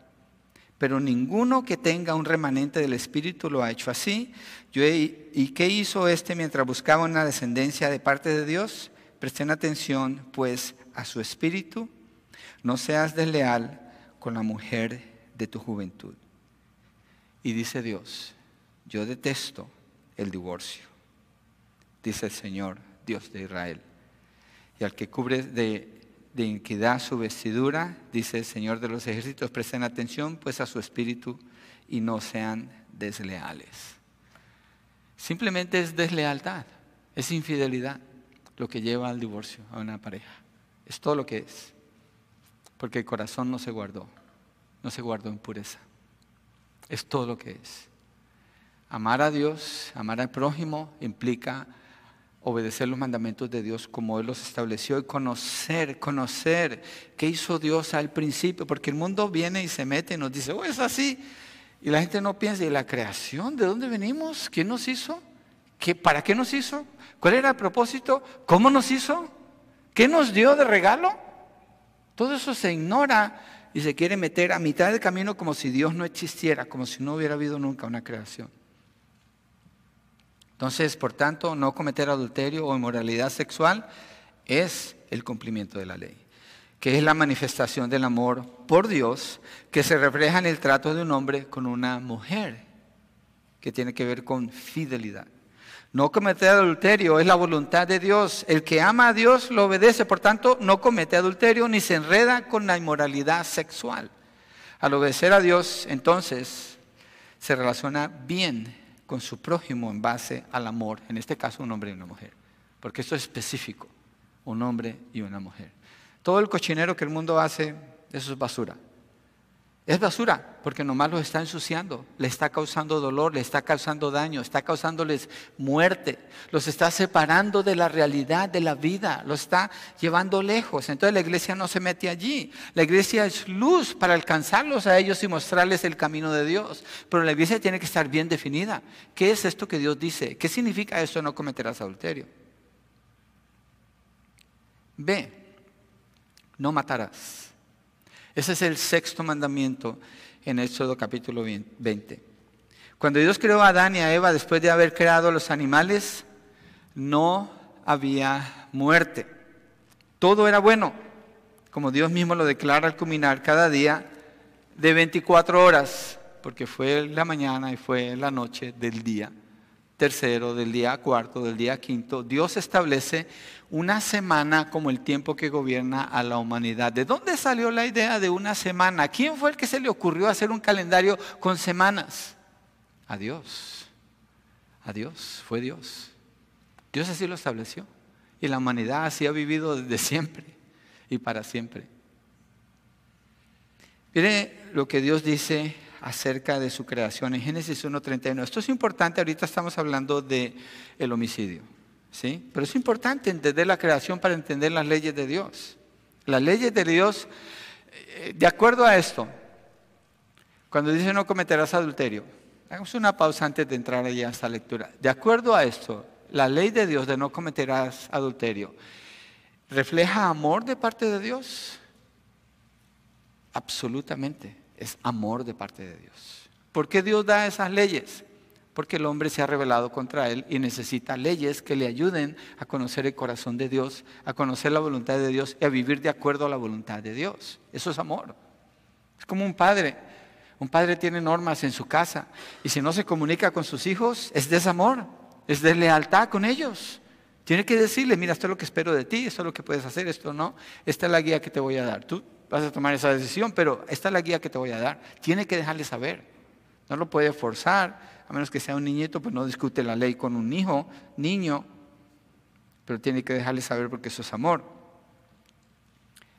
Pero ninguno que tenga un remanente del Espíritu lo ha hecho así. ¿Y qué hizo mientras buscaba una descendencia de parte de Dios? Presten atención, pues, a su espíritu. No seas desleal con la mujer de tu juventud. Y dice Dios, yo detesto el divorcio, dice el Señor, Dios de Israel. Y al que cubre de iniquidad su vestidura, dice el Señor de los ejércitos, presten atención pues a su espíritu y no sean desleales. Simplemente es deslealtad, es infidelidad lo que lleva al divorcio a una pareja. Es todo lo que es, porque el corazón no se guardó en pureza. Es todo lo que es. Amar a Dios, amar al prójimo implica obedecer los mandamientos de Dios como Él los estableció y conocer qué hizo Dios al principio, porque el mundo viene y se mete y nos dice, oh, es así, y la gente no piensa, ¿y la creación? ¿De dónde venimos? ¿Quién nos hizo? ¿Para qué nos hizo? ¿Cuál era el propósito? ¿Cómo nos hizo? ¿Qué nos dio de regalo? Todo eso se ignora y se quiere meter a mitad del camino como si Dios no existiera, como si no hubiera habido nunca una creación. Entonces, por tanto, no cometer adulterio o inmoralidad sexual es el cumplimiento de la ley. que es la manifestación del amor por Dios, que se refleja en el trato de un hombre con una mujer, que tiene que ver con fidelidad. No cometer adulterio es la voluntad de Dios. El que ama a Dios lo obedece, por tanto, no comete adulterio ni se enreda con la inmoralidad sexual. Al obedecer a Dios, entonces, se relaciona bien con su prójimo en base al amor, en este caso un hombre y una mujer, porque esto es específico, un hombre y una mujer. Todo el cochinero que el mundo hace, eso es basura. Es basura porque nomás los está ensuciando, le está causando dolor, le está causando daño, está causándoles muerte, los está separando de la realidad de la vida, los está llevando lejos. Entonces la iglesia no se mete allí. La iglesia es luz para alcanzarlos a ellos y mostrarles el camino de Dios. Pero la iglesia tiene que estar bien definida. ¿Qué es esto que Dios dice? ¿Qué significa esto? No cometerás adulterio. B, no matarás. Ese es el sexto mandamiento en Éxodo capítulo 20. Cuando Dios creó a Adán y a Eva, después de haber creado los animales, no había muerte. Todo era bueno, como Dios mismo lo declara al culminar cada día de 24 horas, porque fue la mañana y fue la noche del día tercero, del día cuarto, del día quinto. Dios establece una semana como el tiempo que gobierna a la humanidad. ¿De dónde salió la idea de una semana? ¿Quién fue el que se le ocurrió hacer un calendario con semanas? A Dios. A Dios, fue Dios. Dios así lo estableció. Y la humanidad así ha vivido desde siempre y para siempre. Mire lo que Dios dice acerca de su creación en Génesis 1:31. Esto es importante, ahorita estamos hablando del homicidio, ¿sí? Pero es importante entender la creación para entender las leyes de Dios. Las leyes de Dios, de acuerdo a esto, cuando dice no cometerás adulterio, hagamos una pausa antes de entrar allá a esta lectura. De acuerdo a esto, la ley de Dios de no cometerás adulterio, ¿refleja amor de parte de Dios? Absolutamente. Es amor de parte de Dios. ¿Por qué Dios da esas leyes? Porque el hombre se ha rebelado contra Él y necesita leyes que le ayuden a conocer el corazón de Dios, a conocer la voluntad de Dios y a vivir de acuerdo a la voluntad de Dios. Eso es amor. Es como un padre. Un padre tiene normas en su casa y si no se comunica con sus hijos, es desamor, es deslealtad con ellos. Tiene que decirle, mira, esto es lo que espero de ti, esto es lo que puedes hacer, esto no. Esta es la guía que te voy a dar. Tú vas a tomar esa decisión, pero esta es la guía que te voy a dar. Tiene que dejarle saber. No lo puede forzar, a menos que sea un niñito, pues no discute la ley con un niño, pero tiene que dejarle saber porque eso es amor.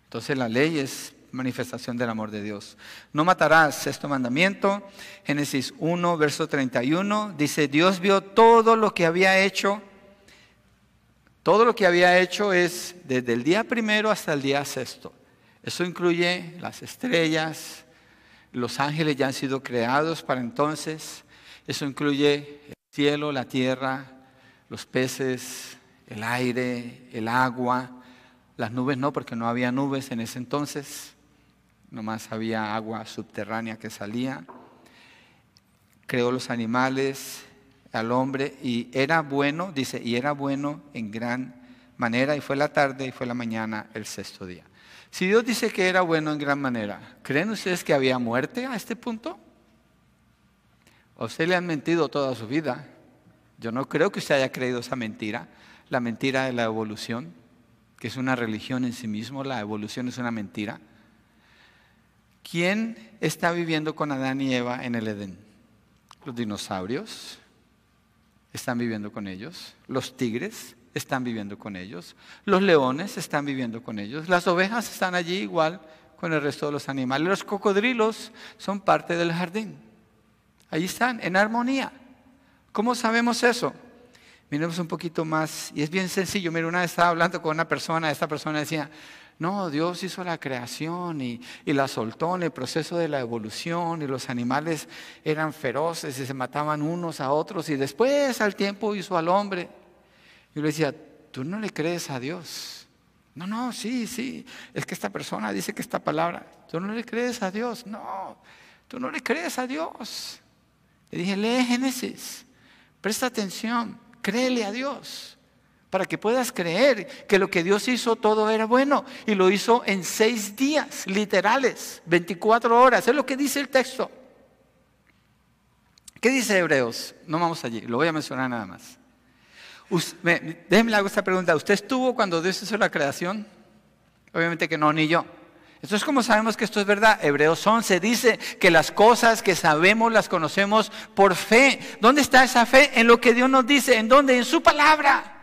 Entonces la ley es manifestación del amor de Dios. No matarás, sexto mandamiento. Génesis 1, verso 31, dice, Dios vio todo lo que había hecho. Todo lo que había hecho es desde el día primero hasta el día sexto. Eso incluye las estrellas, los ángeles ya han sido creados para entonces. Eso incluye el cielo, la tierra, los peces, el aire, el agua. Las nubes no, porque no había nubes en ese entonces. Nomás había agua subterránea que salía. Creó los animales, al hombre, y era bueno, dice, y era bueno en gran manera, y fue la tarde y fue la mañana el sexto día. Si Dios dice que era bueno en gran manera, ¿creen ustedes que había muerte a este punto? ¿O usted le han mentido toda su vida? Yo no creo que usted haya creído esa mentira, la mentira de la evolución, que es una religión en sí mismo, la evolución es una mentira. ¿Quién está viviendo con Adán y Eva en el Edén? Los dinosaurios están viviendo con ellos, los tigres están viviendo con ellos, los leones están viviendo con ellos, las ovejas están allí igual con el resto de los animales, los cocodrilos son parte del jardín, allí están en armonía. ¿Cómo sabemos eso? Miremos un poquito más, y es bien sencillo. Mira, una vez estaba hablando con una persona, esta persona decía, no, Dios hizo la creación y la soltó en el proceso de la evolución y los animales eran feroces y se mataban unos a otros y después al tiempo hizo al hombre. Yo le decía, ¿tú no le crees a Dios? No, sí, es que esta persona dice que esta palabra, ¿tú no le crees a Dios? No, tú no le crees a Dios. Le dije, lee Génesis, presta atención, créele a Dios. para que puedas creer que lo que Dios hizo todo era bueno. Y lo hizo en 6 días, literales, 24 horas. Es lo que dice el texto. ¿Qué dice Hebreos? No vamos allí, lo voy a mencionar nada más. Déjenme hacer esta pregunta. ¿Usted estuvo cuando Dios hizo la creación? Obviamente que no, ni yo. Entonces, ¿cómo sabemos que esto es verdad? Hebreos 11 dice que las cosas que sabemos las conocemos por fe. ¿Dónde está esa fe? En lo que Dios nos dice. ¿En dónde? En su palabra.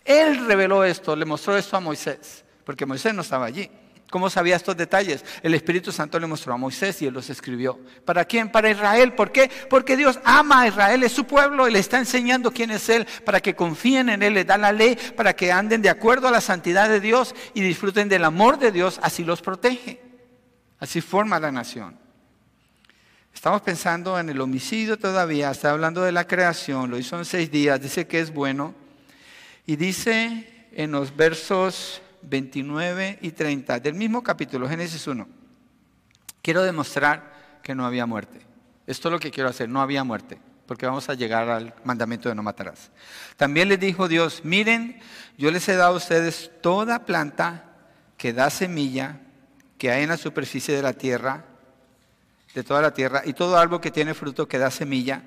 Él reveló esto, le mostró esto a Moisés, porque Moisés no estaba allí. ¿Cómo sabía estos detalles? El Espíritu Santo le mostró a Moisés y él los escribió. ¿Para quién? Para Israel. ¿Por qué? Porque Dios ama a Israel, es su pueblo, y le está enseñando quién es Él, para que confíen en Él, le da la ley, para que anden de acuerdo a la santidad de Dios y disfruten del amor de Dios, así los protege. Así forma la nación. Estamos pensando en el homicidio todavía, está hablando de la creación, lo hizo en 6 días, dice que es bueno. Y dice en los versos 29 y 30 del mismo capítulo, Génesis 1, quiero demostrar que no había muerte. Esto es lo que quiero hacer, no había muerte, porque vamos a llegar al mandamiento de no matarás. También les dijo Dios, miren, yo les he dado a ustedes toda planta que da semilla, que hay en la superficie de la tierra, de toda la tierra, y todo árbol que tiene fruto que da semilla,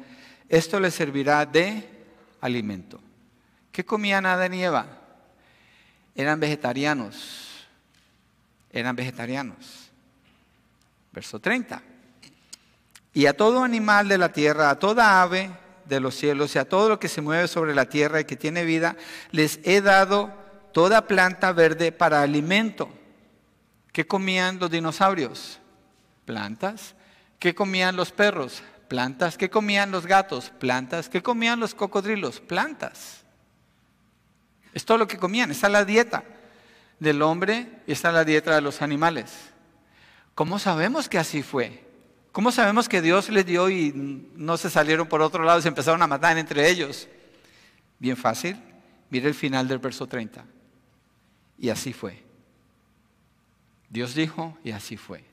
esto les servirá de alimento. ¿Qué comían Adán y Eva? Eran vegetarianos. Eran vegetarianos. Verso 30. Y a todo animal de la tierra, a toda ave de los cielos y a todo lo que se mueve sobre la tierra y que tiene vida, les he dado toda planta verde para alimento. ¿Qué comían los dinosaurios? Plantas. ¿Qué comían los perros? Plantas. ¿Qué comían los gatos? Plantas. ¿Qué comían los cocodrilos? Plantas. Es todo lo que comían. Esa es la dieta del hombre y esa es la dieta de los animales. ¿Cómo sabemos que así fue? ¿Cómo sabemos que Dios les dio y no se salieron por otro lado y se empezaron a matar entre ellos? Bien fácil. Mire el final del verso 30. Y así fue. Dios dijo y así fue.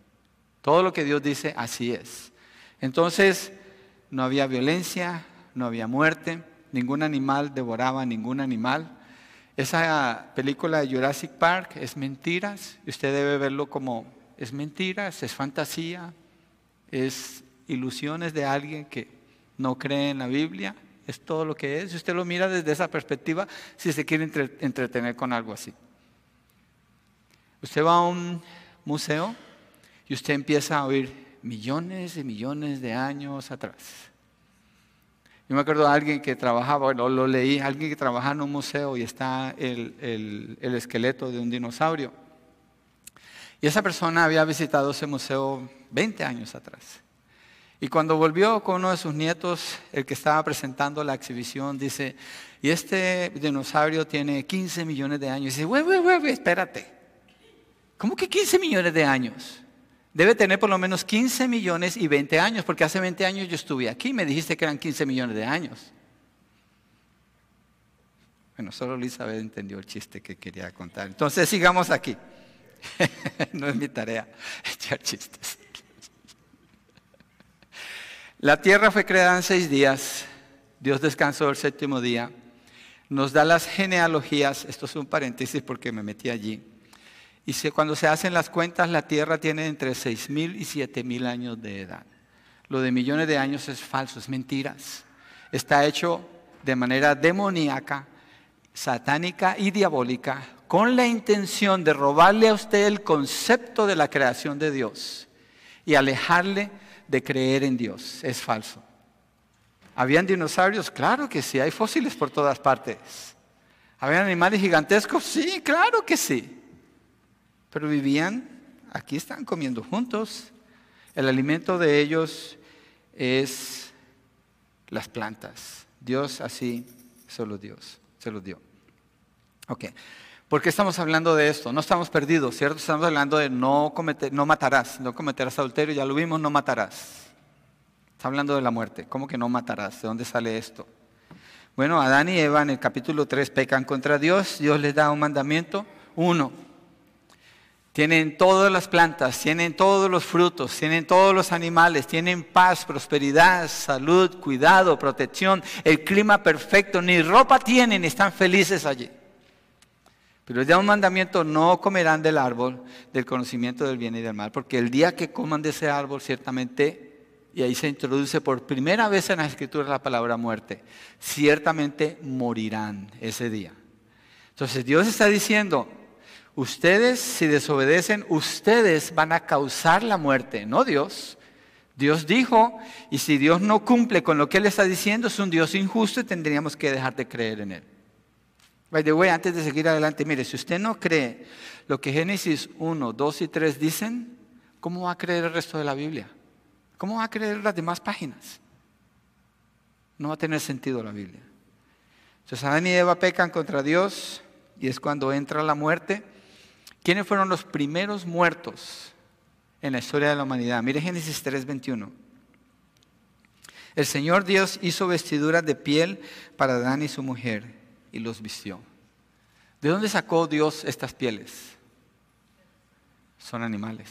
Todo lo que Dios dice, así es. Entonces, no había violencia, no había muerte, ningún animal devoraba a ningún animal. Esa película de Jurassic Park es mentiras, y usted debe verlo como es mentiras, es fantasía, es ilusiones de alguien que no cree en la Biblia, es todo lo que es. Si usted lo mira desde esa perspectiva, si se quiere entretener con algo así. Usted va a un museo y usted empieza a oír millones y millones de años atrás. Yo me acuerdo de alguien que trabajaba, bueno, lo leí, alguien que trabajaba en un museo y está el esqueleto de un dinosaurio. Y esa persona había visitado ese museo 20 años atrás. Y cuando volvió con uno de sus nietos, el que estaba presentando la exhibición, dice, y este dinosaurio tiene 15 millones de años. Y dice, güey, espérate. ¿Cómo que 15 millones de años? Debe tener por lo menos 15 millones y 20 años, porque hace 20 años yo estuve aquí y me dijiste que eran 15 millones de años. Bueno, solo Elizabeth entendió el chiste que quería contar. Entonces sigamos aquí. No es mi tarea echar chistes. La tierra fue creada en 6 días. Dios descansó el 7º día. Nos da las genealogías. Esto es un paréntesis porque me metí allí. Y cuando se hacen las cuentas, la tierra tiene entre 6,000 y 7,000 años de edad. Lo de millones de años es falso, es mentiras. Está hecho de manera demoníaca, satánica y diabólica, con la intención de robarle a usted el concepto de la creación de Dios y alejarle de creer en Dios. Es falso. ¿Habían dinosaurios? Claro que sí, hay fósiles por todas partes. ¿Habían animales gigantescos? Sí, claro que sí. Pero vivían, aquí están comiendo juntos. El alimento de ellos es las plantas. Dios así se los dio. Ok. ¿Por qué estamos hablando de esto? No estamos perdidos, ¿cierto? Estamos hablando de no matarás adulterio, ya lo vimos, no matarás. Está hablando de la muerte. ¿Cómo que no matarás? ¿De dónde sale esto? Bueno, Adán y Eva en el capítulo 3 pecan contra Dios. Dios les da un mandamiento. 1. Tienen todas las plantas, tienen todos los frutos, tienen todos los animales, tienen paz, prosperidad, salud, cuidado, protección, el clima perfecto, ni ropa tienen, están felices allí. Pero les da un mandamiento: no comerán del árbol del conocimiento del bien y del mal, porque el día que coman de ese árbol ciertamente, y ahí se introduce por primera vez en la Escritura la palabra muerte, ciertamente morirán ese día. Entonces Dios está diciendo: ustedes, si desobedecen, ustedes van a causar la muerte, no Dios. Dios dijo, y si Dios no cumple con lo que Él está diciendo, es un Dios injusto y tendríamos que dejar de creer en Él. By the way, antes de seguir adelante, mire, si usted no cree lo que Génesis 1, 2 y 3 dicen, ¿cómo va a creer el resto de la Biblia? ¿Cómo va a creer las demás páginas? No va a tener sentido la Biblia. Entonces Adán y Eva pecan contra Dios y es cuando entra la muerte. ¿Quiénes fueron los primeros muertos en la historia de la humanidad? Mire Génesis 3:21. El Señor Dios hizo vestiduras de piel para Adán y su mujer y los vistió. ¿De dónde sacó Dios estas pieles? Son animales.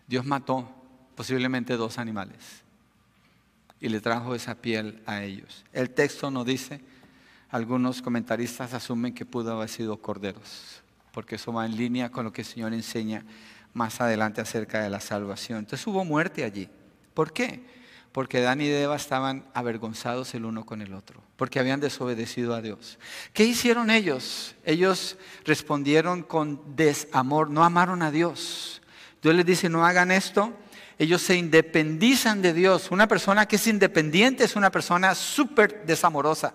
Dios mató posiblemente 2 animales y le trajo esa piel a ellos. El texto no dice. Algunos comentaristas asumen que pudo haber sido corderos, porque eso va en línea con lo que el Señor enseña más adelante acerca de la salvación. Entonces hubo muerte allí. ¿Por qué? Porque Adán y Eva estaban avergonzados el uno con el otro, porque habían desobedecido a Dios. ¿Qué hicieron ellos? Ellos respondieron con desamor, no amaron a Dios. Dios les dice: no hagan esto. Ellos se independizan de Dios. Una persona que es independiente es una persona súper desamorosa.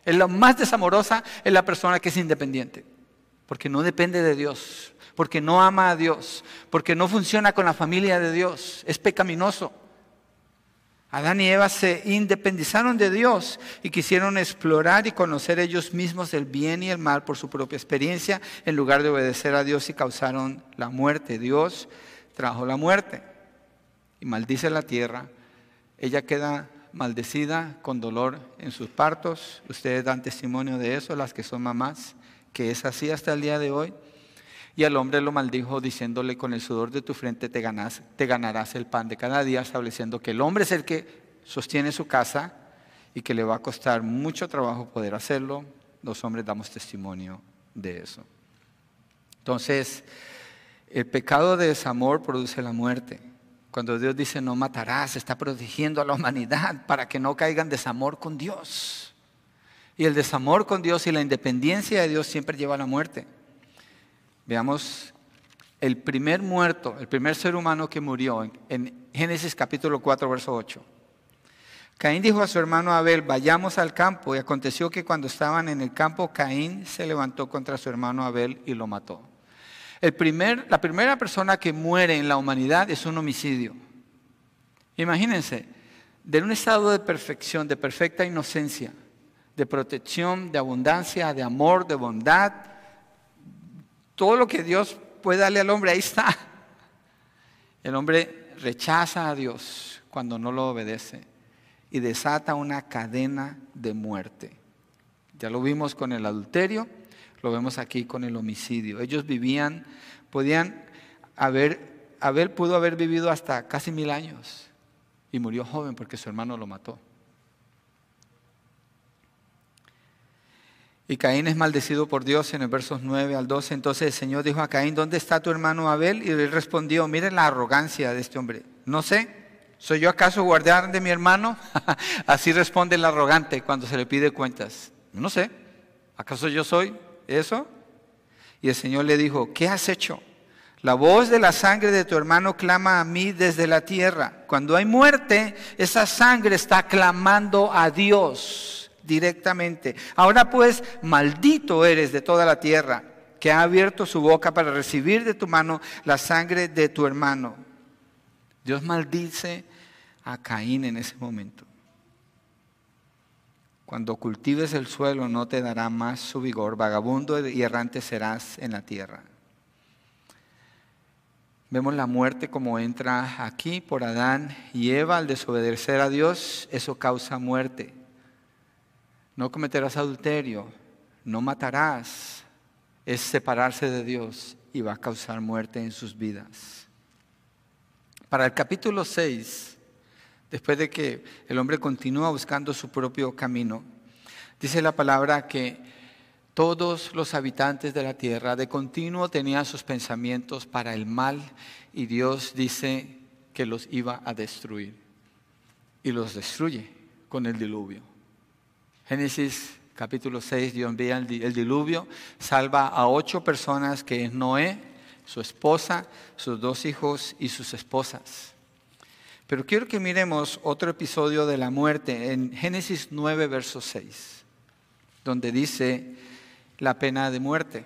Es la más desamorosa, es la persona que es independiente, porque no depende de Dios, porque no ama a Dios, porque no funciona con la familia de Dios, es pecaminoso. Adán y Eva se independizaron de Dios y quisieron explorar y conocer ellos mismos el bien y el mal por su propia experiencia, en lugar de obedecer a Dios, y causaron la muerte. Dios trajo la muerte y maldice la tierra. Ella queda maldecida, con dolor en sus partos. Ustedes dan testimonio de eso, las que son mamás, que es así hasta el día de hoy. Y al hombre lo maldijo diciéndole: con el sudor de tu frente te ganarás el pan de cada día, estableciendo que el hombre es el que sostiene su casa y que le va a costar mucho trabajo poder hacerlo. Los hombres damos testimonio de eso. Entonces, el pecado de desamor produce la muerte. Cuando Dios dice no matarás, está protegiendo a la humanidad para que no caiga en desamor con Dios. Y el desamor con Dios y la independencia de Dios siempre lleva a la muerte. Veamos el primer muerto, el primer ser humano que murió en Génesis capítulo 4, verso 8. Caín dijo a su hermano Abel: vayamos al campo. Y aconteció que cuando estaban en el campo, Caín se levantó contra su hermano Abel y lo mató. La primera persona que muere en la humanidad es un homicidio. Imagínense, de un estado de perfección, de perfecta inocencia, de protección, de abundancia, de amor, de bondad, todo lo que Dios puede darle al hombre, ahí está. El hombre rechaza a Dios cuando no lo obedece y desata una cadena de muerte. Ya lo vimos con el adulterio. Lo vemos aquí con el homicidio. Ellos Abel pudo haber vivido hasta casi 1000 años y murió joven porque su hermano lo mató. Y Caín es maldecido por Dios en el versos 9 al 12. Entonces el Señor dijo a Caín: ¿dónde está tu hermano Abel? Y él respondió: miren la arrogancia de este hombre. No sé, ¿soy yo acaso guardián de mi hermano? Así responde el arrogante cuando se le pide cuentas. No sé, ¿acaso yo soy eso? Y el Señor le dijo: ¿qué has hecho? La voz de la sangre de tu hermano clama a mí desde la tierra. Cuando hay muerte, esa sangre está clamando a Dios directamente. Ahora pues, maldito eres de toda la tierra, que ha abierto su boca para recibir de tu mano la sangre de tu hermano. Dios maldice a Caín en ese momento. Cuando cultives el suelo no te dará más su vigor, vagabundo y errante serás en la tierra. Vemos la muerte como entra aquí por Adán y Eva al desobedecer a Dios. Eso causa muerte. No cometerás adulterio, no matarás, es separarse de Dios. y va a causar muerte en sus vidas. Para el capítulo 6, después de que el hombre continúa buscando su propio camino, dice la palabra que todos los habitantes de la tierra de continuo tenían sus pensamientos para el mal y Dios dice que los iba a destruir y los destruye con el diluvio. Génesis capítulo 6, Dios envía el diluvio, salva a 8 personas, que es Noé, su esposa, sus 2 hijos y sus esposas. Pero quiero que miremos otro episodio de la muerte en Génesis 9, verso 6, donde dice la pena de muerte.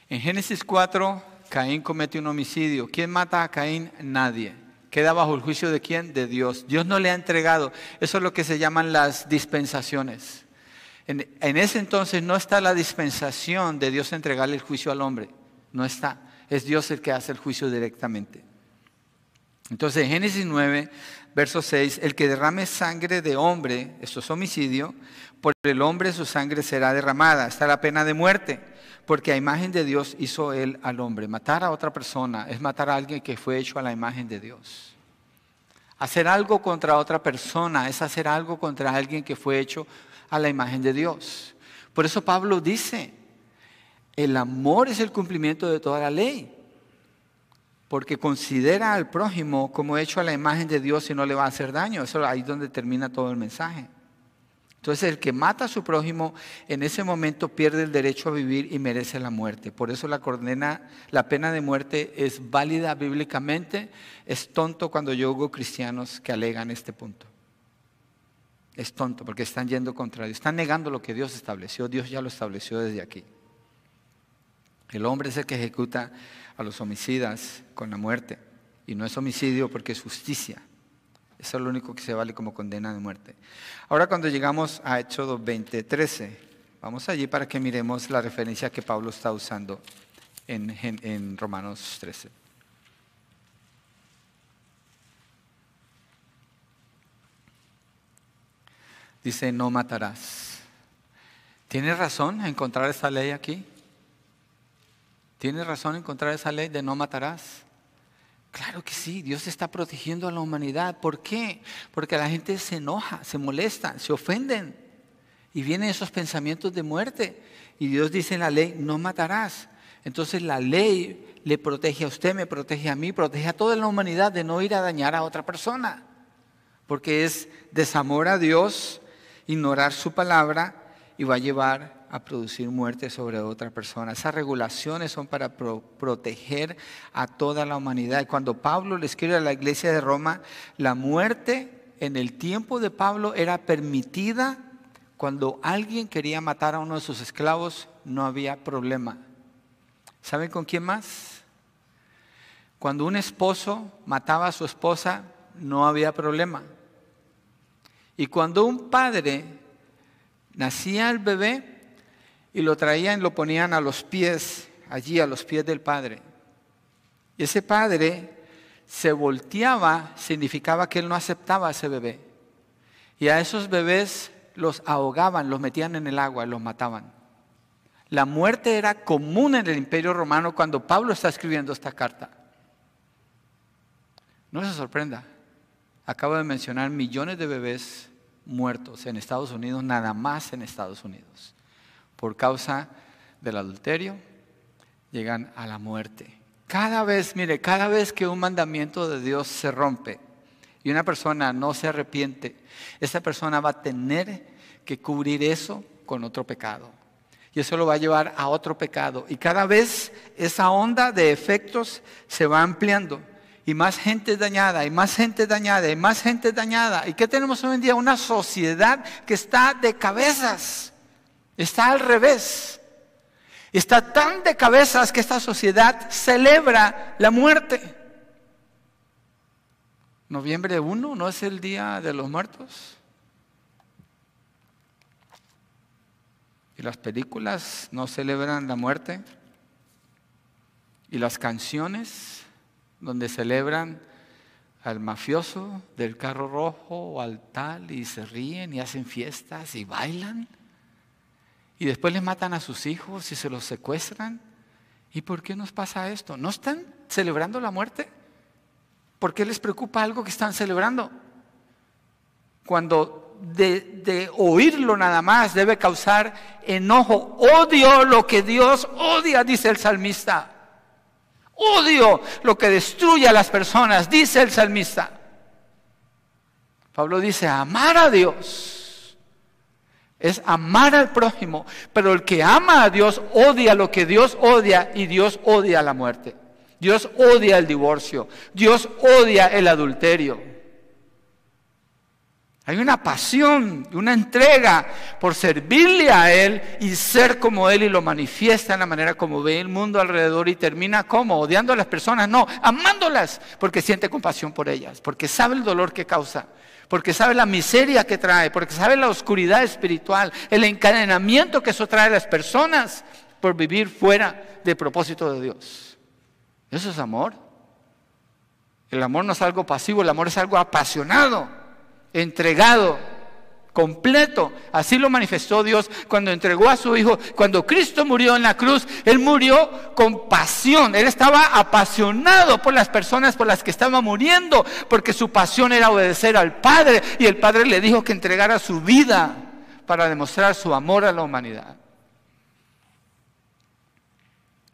En Génesis 4, Caín comete un homicidio. ¿Quién mata a Caín? Nadie. ¿Queda bajo el juicio de quién? De Dios. Dios no le ha entregado. Eso es lo que se llaman las dispensaciones. En ese entonces no está la dispensación de Dios entregarle el juicio al hombre. No está. Es Dios el que hace el juicio directamente. Entonces, en Génesis 9, verso 6, el que derrame sangre de hombre, esto es homicidio, por el hombre su sangre será derramada. Está la pena de muerte, porque a imagen de Dios hizo él al hombre. Matar a otra persona es matar a alguien que fue hecho a la imagen de Dios. Hacer algo contra otra persona es hacer algo contra alguien que fue hecho a la imagen de Dios. Por eso Pablo dice, el amor es el cumplimiento de toda la ley, porque considera al prójimo como hecho a la imagen de Dios y no le va a hacer daño. Eso ahí es donde termina todo el mensaje. Entonces el que mata a su prójimo en ese momento pierde el derecho a vivir y merece la muerte. Por eso la pena de muerte es válida bíblicamente. Es tonto cuando yo oigo cristianos que alegan este punto. Es tonto porque están yendo contra Dios. Están negando lo que Dios estableció. Dios ya lo estableció desde aquí. El hombre es el que ejecuta a los homicidas con la muerte. Y no es homicidio porque es justicia. Eso es lo único que se vale como condena de muerte. Ahora cuando llegamos a Éxodo 20:13, vamos allí para que miremos la referencia que Pablo está usando en Romanos 13. Dice, no matarás. ¿Tienes razón en encontrar esa ley aquí? ¿Tienes razón en encontrar esa ley de no matarás? Claro que sí, Dios está protegiendo a la humanidad. ¿Por qué? Porque la gente se enoja, se molesta, se ofenden. Y vienen esos pensamientos de muerte. Y Dios dice en la ley, no matarás. Entonces la ley le protege a usted, me protege a mí, protege a toda la humanidad de no ir a dañar a otra persona. Porque es desamor a Dios, ignorar su palabra y va a llevar a producir muerte sobre otra persona. Esas regulaciones son para proteger a toda la humanidad. Y cuando Pablo le escribe a la iglesia de Roma, la muerte en el tiempo de Pablo era permitida. Cuando alguien quería matar a uno de sus esclavos, no había problema. ¿Saben con quién más? Cuando un esposo mataba a su esposa, no había problema. Y cuando un padre nacía el bebé y lo traían, lo ponían a los pies, allí a los pies del padre. Y ese padre se volteaba, significaba que él no aceptaba a ese bebé. Y a esos bebés los ahogaban, los metían en el agua y los mataban. La muerte era común en el Imperio Romano cuando Pablo está escribiendo esta carta. No se sorprenda. Acabo de mencionar millones de bebés muertos en Estados Unidos, nada más en Estados Unidos. Por causa del adulterio, llegan a la muerte. Cada vez que un mandamiento de Dios se rompe y una persona no se arrepiente, esa persona va a tener que cubrir eso con otro pecado. Y eso lo va a llevar a otro pecado. Y cada vez esa onda de efectos se va ampliando. Y más gente dañada, y más gente dañada, y más gente dañada. ¿Y qué tenemos hoy en día? Una sociedad que está de cabezas. Está al revés. Está tan de cabezas que esta sociedad celebra la muerte. Noviembre 1 ¿no es el Día de los Muertos? ¿Y las películas no celebran la muerte? ¿Y las canciones donde celebran al mafioso del carro rojo o al tal y se ríen y hacen fiestas y bailan? Y después les matan a sus hijos y se los secuestran ¿Y por qué nos pasa esto? ¿No están celebrando la muerte? ¿Por qué les preocupa algo que están celebrando? Cuando de oírlo nada más debe causar enojo. Odio lo que Dios odia, dice el salmista. Odio lo que destruye a las personas, dice el salmista. Pablo dice, amar a Dios es amar al prójimo, pero el que ama a Dios odia lo que Dios odia, y Dios odia la muerte. Dios odia el divorcio, Dios odia el adulterio. Hay una pasión, una entrega por servirle a Él y ser como Él, y lo manifiesta en la manera como ve el mundo alrededor, y termina como odiando a las personas, no, amándolas, porque siente compasión por ellas, porque sabe el dolor que causa, porque sabe la miseria que trae, porque sabe la oscuridad espiritual, el encadenamiento que eso trae a las personas por vivir fuera del propósito de Dios. Eso es amor. El amor no es algo pasivo, el amor es algo apasionado, entregado, completo. Así lo manifestó Dios cuando entregó a su Hijo. Cuando Cristo murió en la cruz, Él murió con pasión. Él estaba apasionado por las personas por las que estaba muriendo, porque su pasión era obedecer al Padre, y el Padre le dijo que entregara su vida para demostrar su amor a la humanidad.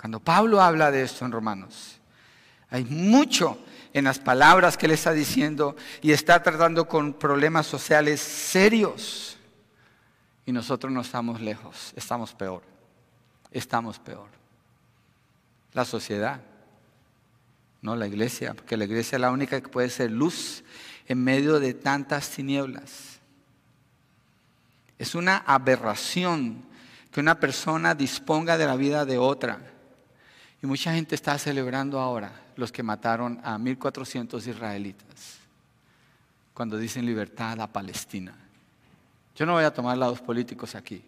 Cuando Pablo habla de esto en Romanos, hay mucho en las palabras que él está diciendo, y está tratando con problemas sociales serios. Y nosotros no estamos lejos, estamos peor. Estamos peor. La sociedad, no la iglesia, porque la iglesia es la única que puede ser luz en medio de tantas tinieblas. Es una aberración que una persona disponga de la vida de otra. Y mucha gente está celebrando ahora los que mataron a 1,400 israelitas, cuando dicen libertad a Palestina. Yo no voy a tomar lados políticos aquí.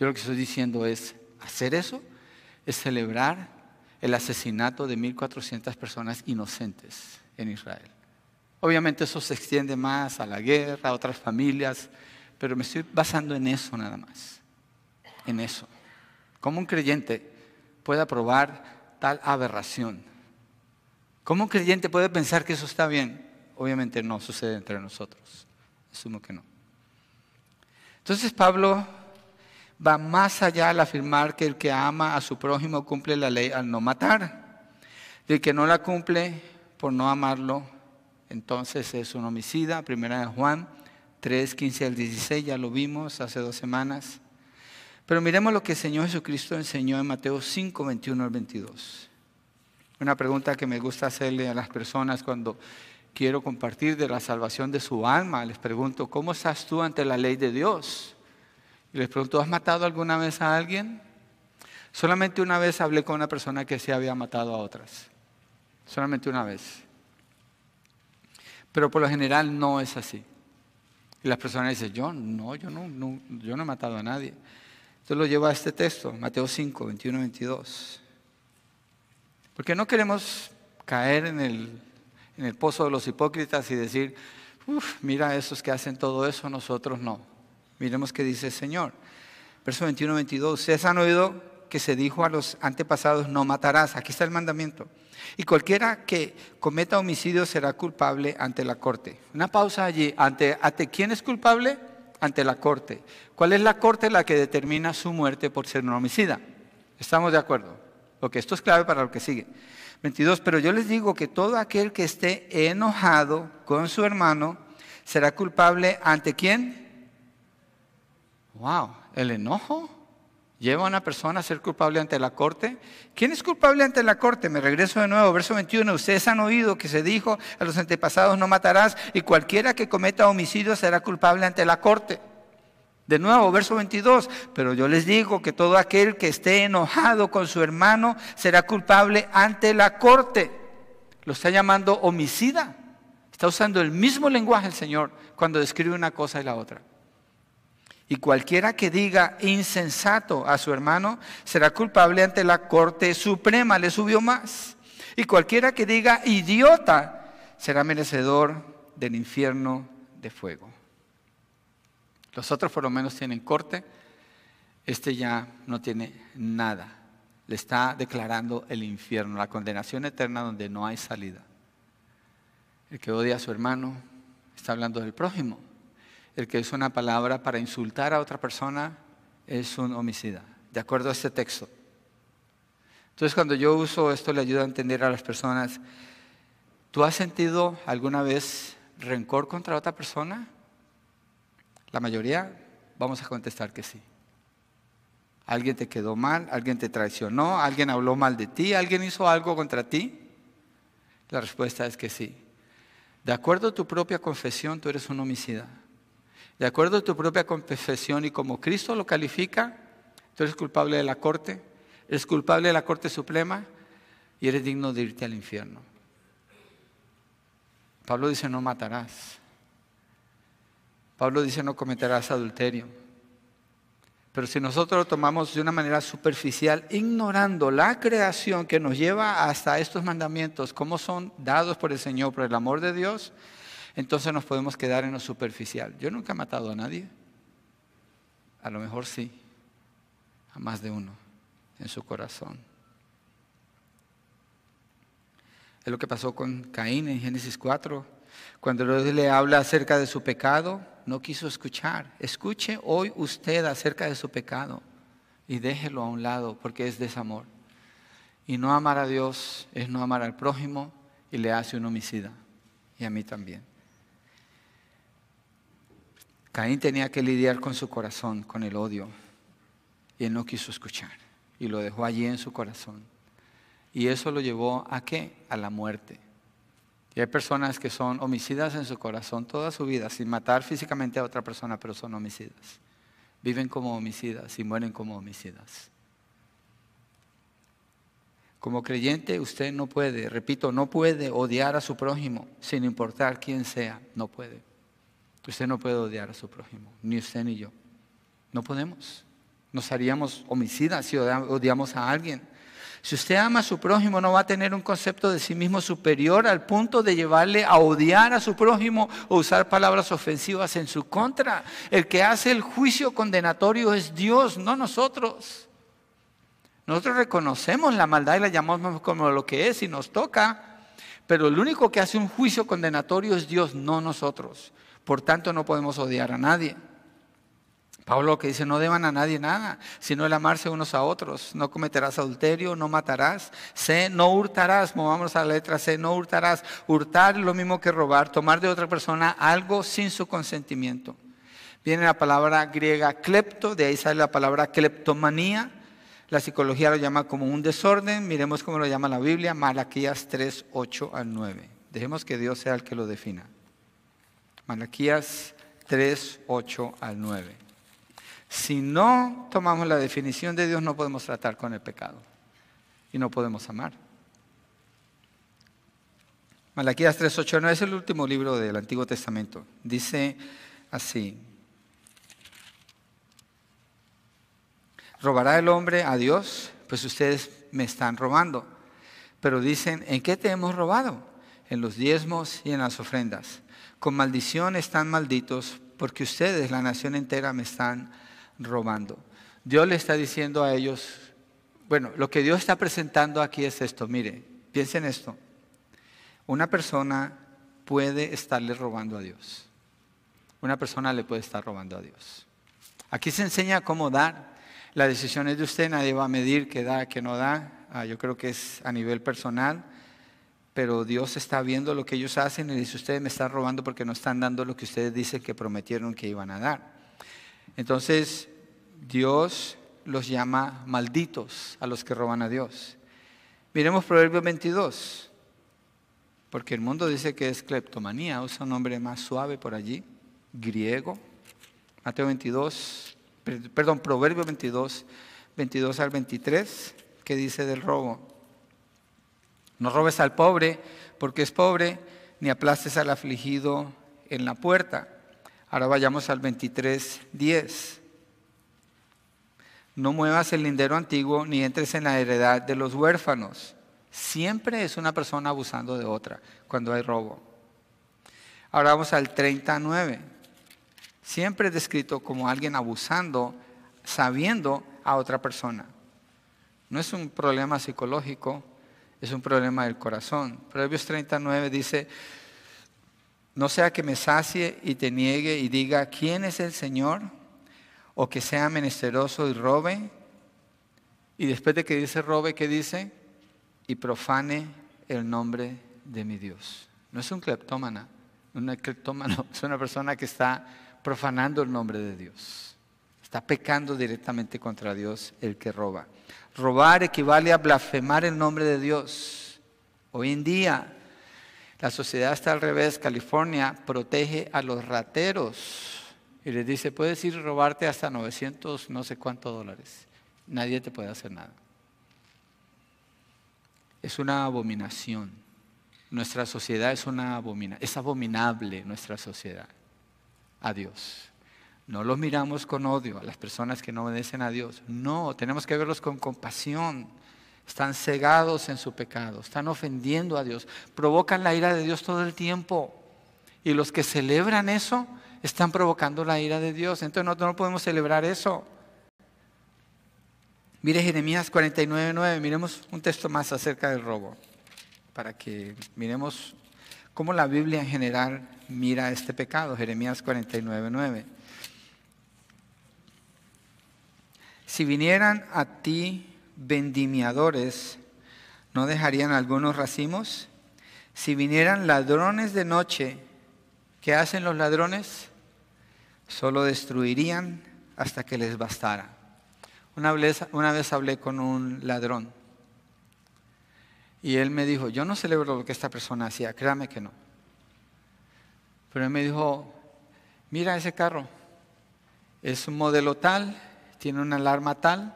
Yo lo que estoy diciendo es, hacer eso es celebrar el asesinato de 1,400 personas inocentes en Israel. Obviamente eso se extiende más a la guerra, a otras familias, pero me estoy basando en eso nada más. En eso. ¿Cómo un creyente puede aprobar tal aberración? ¿Cómo un creyente puede pensar que eso está bien? Obviamente no sucede entre nosotros. Asumo que no. Entonces Pablo va más allá al afirmar que el que ama a su prójimo cumple la ley al no matar. Y el que no la cumple por no amarlo, entonces es un homicida. Primera de Juan 3, 15 al 16, ya lo vimos hace 2 semanas. Pero miremos lo que el Señor Jesucristo enseñó en Mateo 5, 21 al 22. Una pregunta que me gusta hacerle a las personas cuando quiero compartir de la salvación de su alma. Les pregunto, ¿cómo estás tú ante la ley de Dios? Y les pregunto, ¿has matado alguna vez a alguien? Solamente una vez hablé con una persona que sí había matado a otras. Solamente una vez. Pero por lo general no es así. Y las personas dicen, yo no he matado a nadie. Entonces lo llevo a este texto, Mateo 5, 21, 22. Porque no queremos caer en el pozo de los hipócritas y decir, mira esos que hacen todo eso, nosotros no. Miremos qué dice el Señor. Verso 21, 22. Ustedes han oído que se dijo a los antepasados, no matarás. Aquí está el mandamiento. Y cualquiera que cometa homicidio será culpable ante la corte. Una pausa allí. ¿Ante quién es culpable? Ante la corte. ¿Cuál es la corte? La que determina su muerte por ser un homicida. ¿Estamos de acuerdo? Porque esto es clave para lo que sigue. 22. Pero yo les digo que todo aquel que esté enojado con su hermano será culpable ante ¿quién? Wow, ¿el enojo lleva a una persona a ser culpable ante la corte? ¿Quién es culpable ante la corte? Me regreso de nuevo, verso 21. Ustedes han oído que se dijo a los antepasados, no matarás, y cualquiera que cometa homicidio será culpable ante la corte. De nuevo, verso 22. Pero yo les digo que todo aquel que esté enojado con su hermano será culpable ante la corte. Lo está llamando homicida. Está usando el mismo lenguaje el Señor cuando describe una cosa y la otra. Y cualquiera que diga insensato a su hermano será culpable ante la corte suprema. Le subió más. Y cualquiera que diga idiota será merecedor del infierno de fuego. Los otros por lo menos tienen corte. Este ya no tiene nada. Le está declarando el infierno, la condenación eterna donde no hay salida. El que odia a su hermano está hablando del prójimo. El que usa una palabra para insultar a otra persona es un homicida, de acuerdo a este texto. Entonces, cuando yo uso esto, le ayuda a entender a las personas. ¿Tú has sentido alguna vez rencor contra otra persona? La mayoría vamos a contestar que sí. ¿Alguien te quedó mal? ¿Alguien te traicionó? ¿Alguien habló mal de ti? ¿Alguien hizo algo contra ti? La respuesta es que sí. De acuerdo a tu propia confesión, tú eres un homicida. De acuerdo a tu propia confesión y como Cristo lo califica, tú eres culpable de la corte, eres culpable de la Corte Suprema y eres digno de irte al infierno. Pablo dice: no matarás. Pablo dice: no cometerás adulterio. Pero si nosotros lo tomamos de una manera superficial, ignorando la creación que nos lleva hasta estos mandamientos, cómo son dados por el Señor, por el amor de Dios, entonces nos podemos quedar en lo superficial. Yo nunca he matado a nadie. A lo mejor sí, a más de uno en su corazón. Es lo que pasó con Caín en Génesis 4. Cuando Dios le habla acerca de su pecado, no quiso escuchar. Escuche hoy usted acerca de su pecado y déjelo a un lado porque es desamor. Y no amar a Dios es no amar al prójimo y le hace un homicida. Y a mí también. Caín tenía que lidiar con su corazón, con el odio. Y él no quiso escuchar. Y lo dejó allí en su corazón. Y eso lo llevó ¿a qué? A la muerte. Y hay personas que son homicidas en su corazón toda su vida, sin matar físicamente a otra persona, pero son homicidas. Viven como homicidas y mueren como homicidas. Como creyente usted no puede, repito, no puede odiar a su prójimo sin importar quién sea, no puede. Usted no puede odiar a su prójimo, ni usted ni yo. No podemos. Nos haríamos homicidas si odiamos a alguien. Si usted ama a su prójimo, no va a tener un concepto de sí mismo superior al punto de llevarle a odiar a su prójimo o usar palabras ofensivas en su contra. El que hace el juicio condenatorio es Dios, no nosotros. Nosotros reconocemos la maldad y la llamamos como lo que es y nos toca, pero el único que hace un juicio condenatorio es Dios, no nosotros. Por tanto, no podemos odiar a nadie. Pablo que dice: no deban a nadie nada, sino el amarse unos a otros. No cometerás adulterio, no matarás. C, no hurtarás. Movamos a la letra C, no hurtarás. Hurtar es lo mismo que robar, tomar de otra persona algo sin su consentimiento. Viene la palabra griega klepto, de ahí sale la palabra kleptomanía. La psicología lo llama como un desorden. Miremos cómo lo llama la Biblia, Malaquías 3, 8 al 9. Dejemos que Dios sea el que lo defina. Malaquías 3, 8 al 9. Si no tomamos la definición de Dios, no podemos tratar con el pecado y no podemos amar. Malaquías 3, 8 al 9 es el último libro del Antiguo Testamento. Dice así: ¿robará el hombre a Dios? Pues ustedes me están robando. Pero dicen: ¿en qué te hemos robado? En los diezmos y en las ofrendas. Con maldición están malditos, porque ustedes, la nación entera, me están robando. Dios le está diciendo a ellos, bueno, lo que Dios está presentando aquí es esto. Mire, piensen esto. Una persona puede estarle robando a Dios. Una persona le puede estar robando a Dios. Aquí se enseña cómo dar. La decisión es de usted, nadie va a medir qué da, qué no da. Yo creo que es a nivel personal. Pero Dios está viendo lo que ellos hacen y dice: ustedes me están robando porque no están dando lo que ustedes dicen que prometieron que iban a dar. Entonces, Dios los llama malditos a los que roban a Dios. Miremos Proverbios 22, porque el mundo dice que es cleptomanía, usa un nombre más suave por allí, griego. Proverbios 22, 22 al 23, que dice del robo. No robes al pobre porque es pobre, ni aplastes al afligido en la puerta. Ahora vayamos al 23:10. No muevas el lindero antiguo, ni entres en la heredad de los huérfanos. Siempre es una persona abusando de otra cuando hay robo. Ahora vamos al 39. Siempre es descrito como alguien abusando, sabiendo a otra persona. No es un problema psicológico, es un problema del corazón. Proverbios 39 dice, no sea que me sacie y te niegue y diga, ¿quién es el Señor? O que sea menesteroso y robe. Y después de que dice robe, ¿qué dice? Y profane el nombre de mi Dios. No es un cleptómano, es una persona que está profanando el nombre de Dios. Está pecando directamente contra Dios el que roba. Robar equivale a blasfemar el nombre de Dios. Hoy en día la sociedad está al revés. California protege a los rateros y les dice, puedes ir a robarte hasta 900 no sé cuántos dólares. Nadie te puede hacer nada. Es una abominación. Nuestra sociedad es una abominación. Es abominable nuestra sociedad a Dios. No los miramos con odio a las personas que no obedecen a Dios. No, tenemos que verlos con compasión. Están cegados en su pecado, están ofendiendo a Dios, provocan la ira de Dios todo el tiempo. Y los que celebran eso están provocando la ira de Dios. Entonces no podemos celebrar eso. Mire Jeremías 49:9, miremos un texto más acerca del robo, para que miremos cómo la Biblia en general mira este pecado. Jeremías 49:9. Si vinieran a ti vendimiadores, ¿no dejarían algunos racimos? Si vinieran ladrones de noche, ¿qué hacen los ladrones? Solo destruirían hasta que les bastara. Una vez hablé con un ladrón y él me dijo, yo no celebro lo que esta persona hacía, créame que no. Pero él me dijo, mira ese carro, es un modelo tal, tiene una alarma tal,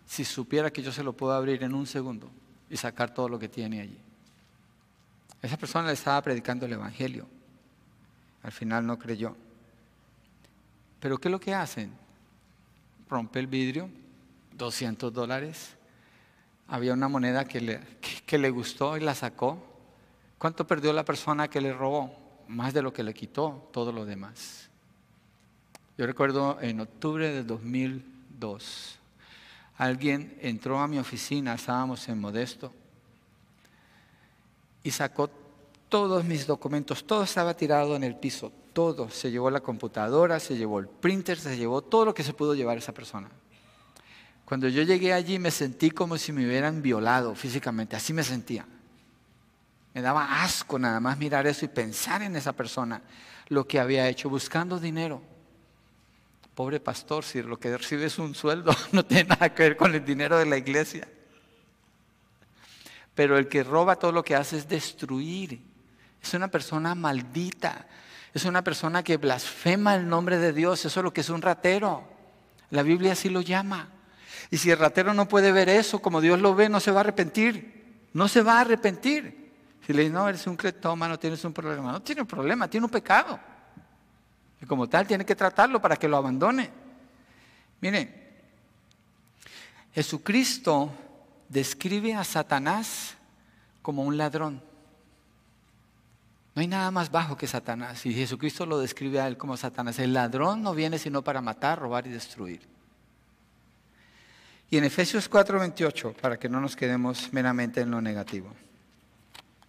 si supiera que yo se lo puedo abrir en un segundo y sacar todo lo que tiene allí. Esa persona le estaba predicando el evangelio, al final no creyó. Pero ¿qué es lo que hacen? Rompe el vidrio, $200. Había una moneda que le gustó y la sacó. ¿Cuánto perdió la persona que le robó? Más de lo que le quitó todo lo demás. Yo recuerdo en octubre del 2002, alguien entró a mi oficina, estábamos en Modesto, y sacó todos mis documentos, todo estaba tirado en el piso. Todo, se llevó la computadora, se llevó el printer, se llevó todo lo que se pudo llevar esa persona. Cuando yo llegué allí me sentí como si me hubieran violado físicamente, así me sentía. Me daba asco nada más mirar eso y pensar en esa persona, lo que había hecho, buscando dinero. Pobre pastor, si lo que recibe es un sueldo, no tiene nada que ver con el dinero de la iglesia. Pero el que roba todo lo que hace es destruir. Es una persona maldita. Es una persona que blasfema el nombre de Dios. Eso es lo que es un ratero. La Biblia así lo llama. Y si el ratero no puede ver eso como Dios lo ve, no se va a arrepentir. No se va a arrepentir. Si le dice, no, eres un cleptómano, tienes un problema. No tiene un problema, tiene un pecado. Y como tal tiene que tratarlo para que lo abandone. Mire, Jesucristo describe a Satanás como un ladrón. No hay nada más bajo que Satanás. Y Jesucristo lo describe a él como Satanás. El ladrón no viene sino para matar, robar y destruir. Y en Efesios 4:28, para que no nos quedemos meramente en lo negativo.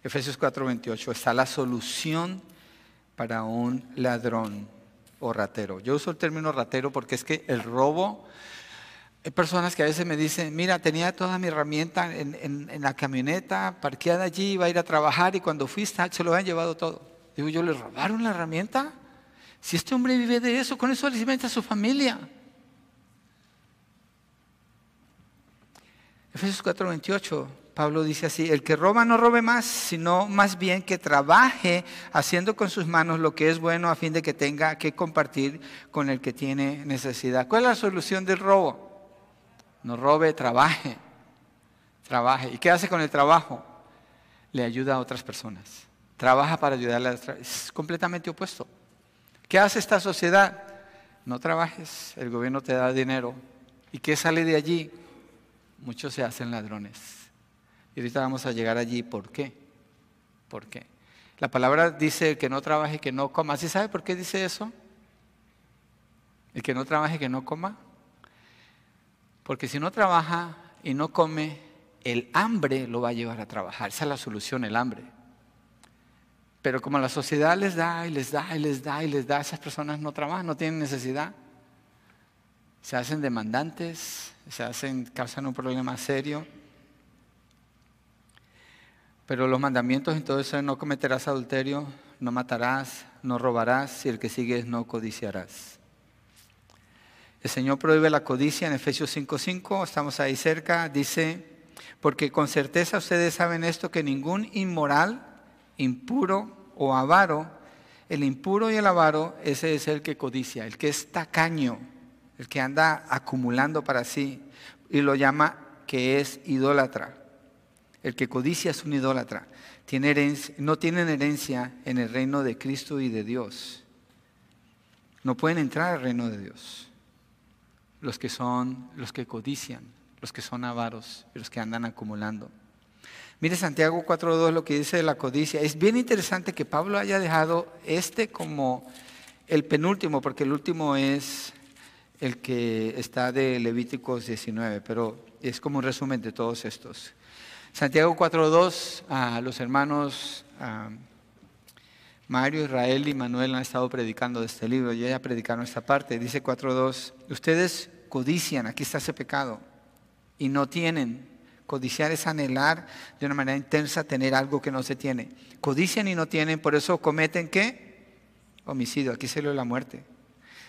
Efesios 4:28 está la solución para un ladrón o ratero. Yo uso el término ratero porque es que el robo, hay personas que a veces me dicen, mira, tenía toda mi herramienta en la camioneta, parqueada allí, iba a ir a trabajar y cuando fui se lo habían llevado todo. Digo, ¿yo le robaron la herramienta? Si este hombre vive de eso, con eso alimenta a su familia. Efesios 4:28, Pablo dice así, el que roba no robe más, sino más bien que trabaje haciendo con sus manos lo que es bueno a fin de que tenga que compartir con el que tiene necesidad. ¿Cuál es la solución del robo? No robe, trabaje. Trabaje. ¿Y qué hace con el trabajo? Le ayuda a otras personas. Trabaja para ayudarle a otras. Es completamente opuesto. ¿Qué hace esta sociedad? No trabajes, el gobierno te da dinero. ¿Y qué sale de allí? Muchos se hacen ladrones. Y ahorita vamos a llegar allí. ¿Por qué? ¿Por qué? La palabra dice el que no trabaje, que no coma. ¿Sí sabe por qué dice eso? El que no trabaje, que no coma. Porque si no trabaja y no come, el hambre lo va a llevar a trabajar. Esa es la solución, el hambre. Pero como la sociedad les da y les da y les da y les da, esas personas no trabajan, no tienen necesidad. Se hacen demandantes, causan un problema serio. Pero los mandamientos en todo eso es: no cometerás adulterio, no matarás, no robarás, y el que sigue es: no codiciarás. El Señor prohíbe la codicia en Efesios 5:5, estamos ahí cerca, dice: porque con certeza ustedes saben esto, que ningún inmoral, impuro o avaro, el impuro y el avaro, ese es el que codicia, el que es tacaño, el que anda acumulando para sí, y lo llama que es idólatra. El que codicia es un idólatra. No tienen herencia en el reino de Cristo y de Dios. No pueden entrar al reino de Dios los que codician, los que son avaros y los que andan acumulando. Mire Santiago 4:2 lo que dice de la codicia. Es bien interesante que Pablo haya dejado como el penúltimo, porque el último es el que está de Levíticos 19, pero es como un resumen de todos estos. Santiago 4:2, los hermanos Mario, Israel y Manuel han estado predicando de este libro, y ya predicaron esta parte. Dice 4:2, ustedes codician, aquí está ese pecado, y no tienen. Codiciar es anhelar de una manera intensa tener algo que no se tiene. Codician y no tienen, por eso cometen ¿qué? Homicidio, aquí se lee la muerte.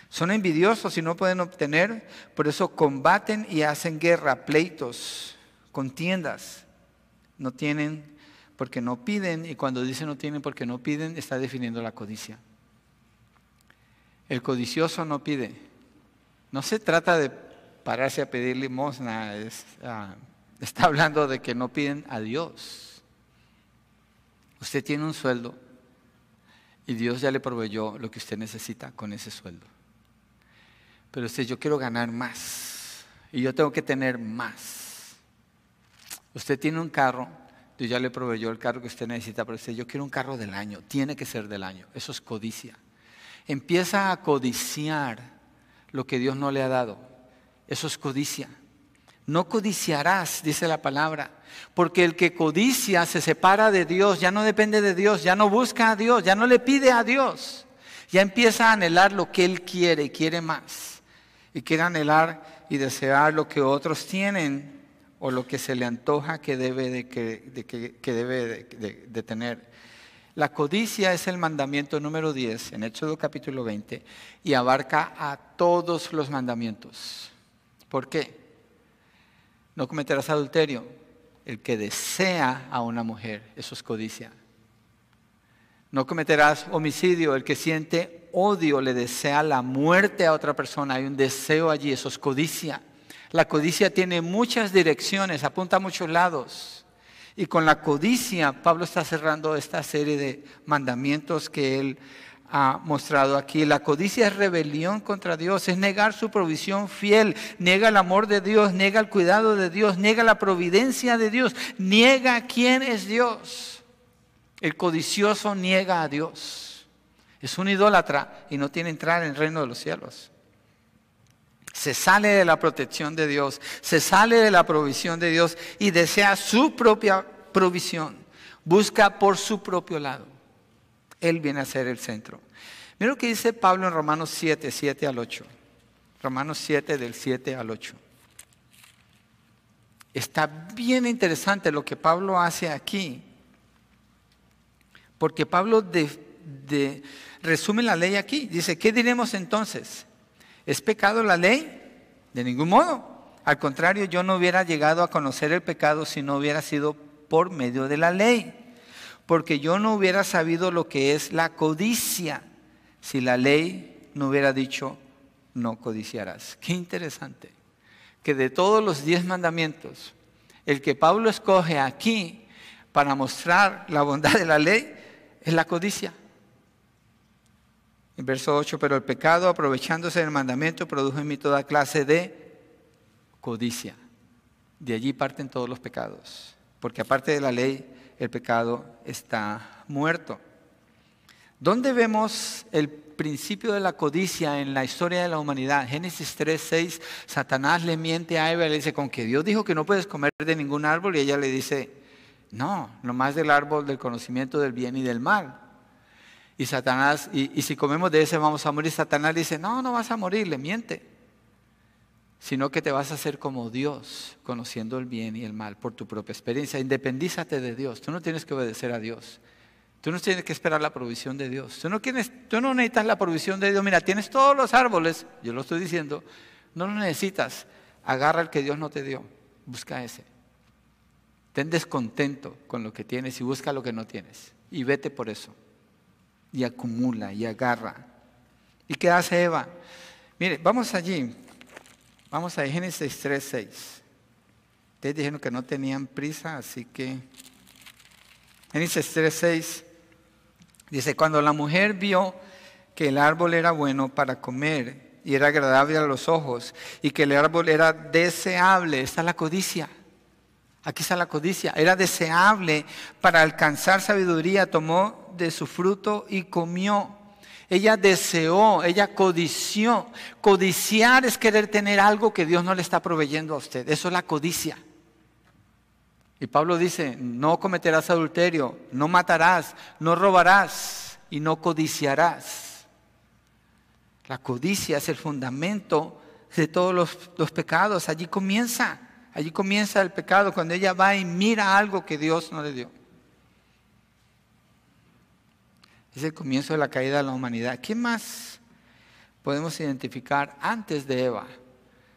Son envidiosos y no pueden obtener, por eso combaten y hacen guerra, pleitos, contiendas. No tienen porque no piden, y cuando dice no tienen porque no piden, está definiendo la codicia. El codicioso no pide. No se trata de pararse a pedir limosna, está hablando de que no piden a Dios. Usted tiene un sueldo y Dios ya le proveyó lo que usted necesita con ese sueldo. Pero usted: yo quiero ganar más y yo tengo que tener más. Usted tiene un carro, Dios ya le proveyó el carro que usted necesita, pero usted: yo quiero un carro del año, tiene que ser del año. Eso es codicia. Empieza a codiciar lo que Dios no le ha dado. Eso es codicia. No codiciarás, dice la palabra, porque el que codicia se separa de Dios, ya no depende de Dios, ya no busca a Dios, ya no le pide a Dios. Ya empieza a anhelar lo que él quiere y quiere más. Y quiere anhelar y desear lo que otros tienen o lo que se le antoja que debe de tener. La codicia es el mandamiento número 10 en Éxodo capítulo 20 y abarca a todos los mandamientos. ¿Por qué? No cometerás adulterio. El que desea a una mujer, eso es codicia. No cometerás homicidio. El que siente odio, le desea la muerte a otra persona. Hay un deseo allí, eso es codicia. La codicia tiene muchas direcciones, apunta a muchos lados. Y con la codicia, Pablo está cerrando esta serie de mandamientos que él ha mostrado aquí. La codicia es rebelión contra Dios, es negar su provisión fiel, niega el amor de Dios, niega el cuidado de Dios, niega la providencia de Dios, niega quién es Dios. El codicioso niega a Dios. Es un idólatra y no tiene entrada en el reino de los cielos. Se sale de la protección de Dios, se sale de la provisión de Dios y desea su propia provisión. Busca por su propio lado. Él viene a ser el centro. Mira lo que dice Pablo en Romanos 7, 7 al 8. Romanos 7, del 7 al 8. Está bien interesante lo que Pablo hace aquí. Porque Pablo resume la ley aquí. Dice: ¿qué diremos entonces? ¿Es pecado la ley? De ningún modo. Al contrario, yo no hubiera llegado a conocer el pecado si no hubiera sido por medio de la ley. Porque yo no hubiera sabido lo que es la codicia si la ley no hubiera dicho: no codiciarás. Qué interesante. Que de todos los 10 mandamientos, el que Pablo escoge aquí para mostrar la bondad de la ley es la codicia. En verso 8, pero el pecado, aprovechándose del mandamiento, produjo en mí toda clase de codicia. De allí parten todos los pecados. Porque aparte de la ley, el pecado está muerto. ¿Dónde vemos el principio de la codicia en la historia de la humanidad? Génesis 3:6, Satanás le miente a Eva y le dice, con que Dios dijo que no puedes comer de ningún árbol, y ella le dice, no, nomás del árbol del conocimiento del bien y del mal. Y Satanás, y si comemos de ese vamos a morir. Satanás dice, no, no vas a morir, le miente, sino que te vas a hacer como Dios, conociendo el bien y el mal por tu propia experiencia. Independízate de Dios, tú no tienes que obedecer a Dios. Tú no tienes que esperar la provisión de Dios. Tú no necesitas la provisión de Dios. Mira, tienes todos los árboles, yo lo estoy diciendo, no lo necesitas. Agarra el que Dios no te dio, busca ese. Ten descontento con lo que tienes y busca lo que no tienes. Y vete por eso. Y acumula y agarra. ¿Y qué hace Eva? Mire, vamos allí. Vamos a Génesis 3:6. Ustedes dijeron que no tenían prisa, así que Génesis 3:6 dice, cuando la mujer vio que el árbol era bueno para comer y era agradable a los ojos y que el árbol era deseable, está la codicia, aquí está la codicia, era deseable para alcanzar sabiduría, tomó de su fruto y comió. Ella deseó, ella codició. Codiciar es querer tener algo que Dios no le está proveyendo a usted, eso es la codicia. Y Pablo dice, no cometerás adulterio, no matarás, no robarás y no codiciarás. La codicia es el fundamento de todos los pecados. Allí comienza el pecado, cuando ella va y mira algo que Dios no le dio. Es el comienzo de la caída de la humanidad. ¿Qué más podemos identificar antes de Eva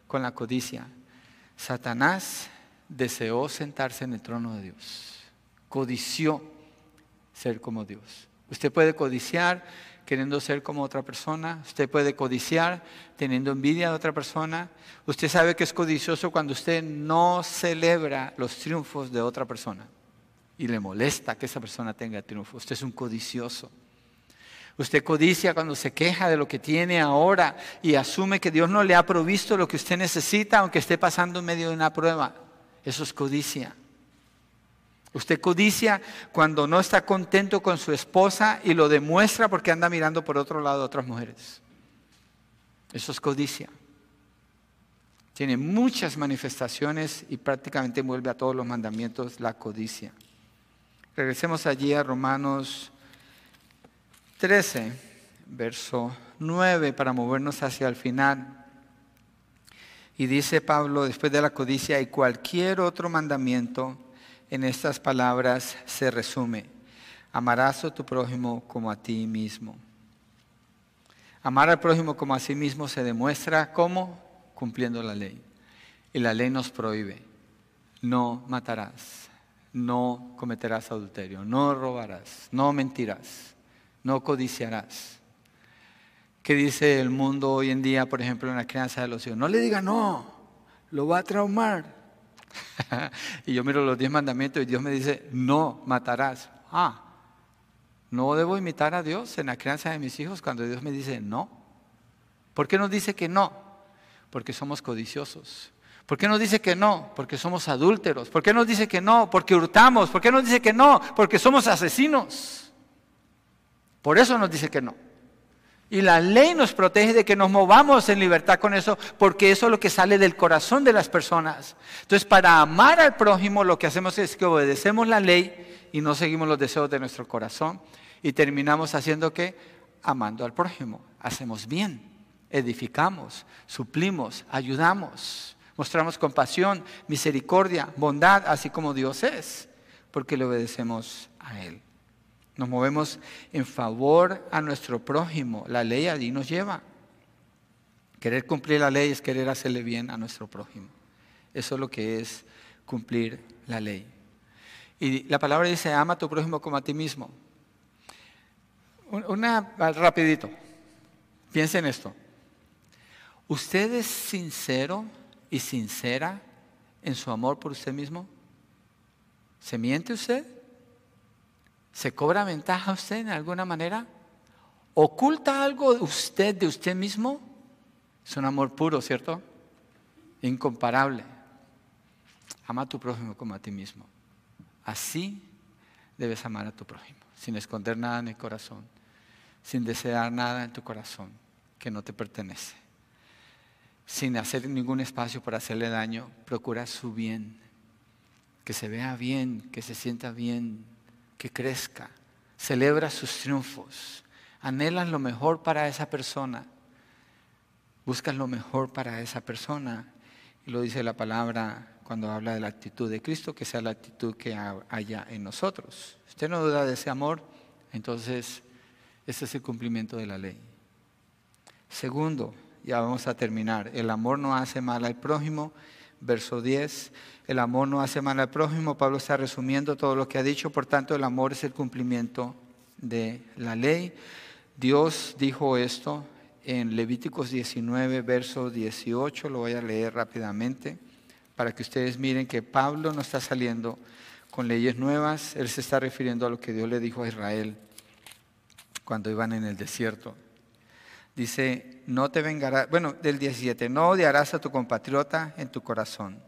con la codicia? Satanás deseó sentarse en el trono de Dios. Codició ser como Dios. Usted puede codiciar queriendo ser como otra persona. Usted puede codiciar teniendo envidia de otra persona. Usted sabe que es codicioso cuando usted no celebra los triunfos de otra persona y le molesta que esa persona tenga triunfo. Usted es un codicioso. Usted codicia cuando se queja de lo que tiene ahora y asume que Dios no le ha provisto lo que usted necesita, aunque esté pasando en medio de una prueba. Eso es codicia. Usted codicia cuando no está contento con su esposa y lo demuestra porque anda mirando por otro lado a otras mujeres. Eso es codicia. Tiene muchas manifestaciones y prácticamente envuelve a todos los mandamientos la codicia. Regresemos allí a Romanos 13, verso 9, para movernos hacia el final. Y dice Pablo, después de la codicia y cualquier otro mandamiento, en estas palabras se resume: amarás a tu prójimo como a ti mismo. Amar al prójimo como a sí mismo se demuestra ¿cómo? Cumpliendo la ley. Y la ley nos prohíbe: no matarás, no cometerás adulterio, no robarás, no mentirás, no codiciarás. ¿Qué dice el mundo hoy en día, por ejemplo, en la crianza de los hijos? No le diga no, lo va a traumar. Y yo miro los 10 mandamientos y Dios me dice, no matarás. ¿No debo imitar a Dios en la crianza de mis hijos cuando Dios me dice no? ¿Por qué nos dice que no? Porque somos codiciosos. ¿Por qué nos dice que no? Porque somos adúlteros. ¿Por qué nos dice que no? Porque hurtamos. ¿Por qué nos dice que no? Porque somos asesinos. Por eso nos dice que no. Y la ley nos protege de que nos movamos en libertad con eso, porque eso es lo que sale del corazón de las personas. Entonces, para amar al prójimo, lo que hacemos es que obedecemos la ley y no seguimos los deseos de nuestro corazón. Y terminamos haciendo ¿qué? Amando al prójimo. Hacemos bien, edificamos, suplimos, ayudamos, mostramos compasión, misericordia, bondad, así como Dios es, porque le obedecemos a Él. Nos movemos en favor a nuestro prójimo. La ley allí nos lleva. Querer cumplir la ley es querer hacerle bien a nuestro prójimo. Eso es lo que es cumplir la ley. Y la palabra dice, ama a tu prójimo como a ti mismo. Rapidito. Piensen en esto. ¿Usted es sincero y sincera en su amor por usted mismo? ¿Se miente usted? ¿Se cobra ventaja usted en alguna manera? ¿Oculta algo de usted mismo? Es un amor puro, ¿cierto? Incomparable. Ama a tu prójimo como a ti mismo. Así debes amar a tu prójimo, sin esconder nada en el corazón. sin desear nada en tu corazón que no te pertenece, sin hacer ningún espacio para hacerle daño. Procura su bien, que se vea bien, que se sienta bien, que crezca. Celebra sus triunfos, anhelas lo mejor para esa persona, buscas lo mejor para esa persona. Y lo dice la palabra cuando habla de la actitud de Cristo, que sea la actitud que haya en nosotros. Si usted no duda de ese amor, entonces ese es el cumplimiento de la ley. Segundo, ya vamos a terminar, el amor no hace mal al prójimo. Verso 10, el amor no hace mal al prójimo. Pablo está resumiendo todo lo que ha dicho, por tanto el amor es el cumplimiento de la ley. Dios dijo esto en Levíticos 19, verso 18, lo voy a leer rápidamente para que ustedes miren que Pablo no está saliendo con leyes nuevas, él se está refiriendo a lo que Dios le dijo a Israel cuando iban en el desierto. Dice, no te vengarás, del 17, no odiarás a tu compatriota en tu corazón.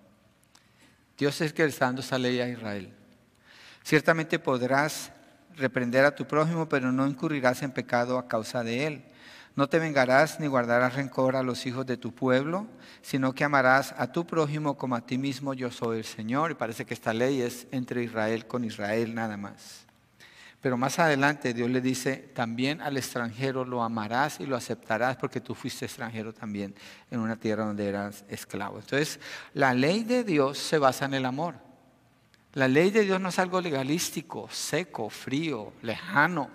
Dios es que le está dando esa ley a Israel. Ciertamente podrás reprender a tu prójimo, pero no incurrirás en pecado a causa de él. No te vengarás ni guardarás rencor a los hijos de tu pueblo, sino que amarás a tu prójimo como a ti mismo. Yo soy el Señor. Y parece que esta ley es entre Israel con Israel nada más. Pero más adelante Dios le dice, también al extranjero lo amarás y lo aceptarás porque tú fuiste extranjero también en una tierra donde eras esclavo. Entonces, la ley de Dios se basa en el amor. La ley de Dios no es algo legalístico, seco, frío, lejano.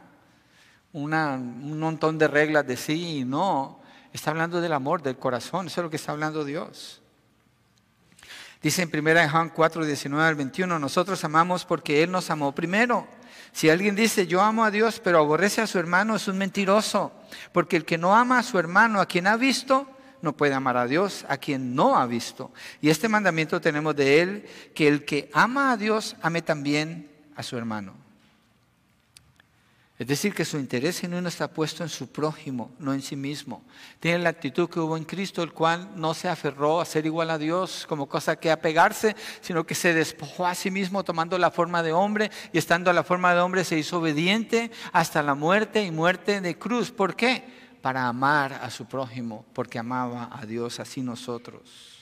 Un montón de reglas de sí y no. Está hablando del amor, del corazón. Eso es lo que está hablando Dios. Dice en 1 Juan 4, 19 al 21, nosotros amamos porque Él nos amó primero. Si alguien dice, yo amo a Dios, pero aborrece a su hermano, es un mentiroso. Porque el que no ama a su hermano, a quien ha visto, no puede amar a Dios, a quien no ha visto. Y este mandamiento tenemos de Él, que el que ama a Dios, ame también a su hermano. Es decir, que su interés genuino está puesto en su prójimo, no en sí mismo. Tiene la actitud que hubo en Cristo, el cual no se aferró a ser igual a Dios como cosa que apegarse, sino que se despojó a sí mismo tomando la forma de hombre y estando a la forma de hombre se hizo obediente hasta la muerte y muerte de cruz. ¿Por qué? Para amar a su prójimo, porque amaba a Dios, así nosotros.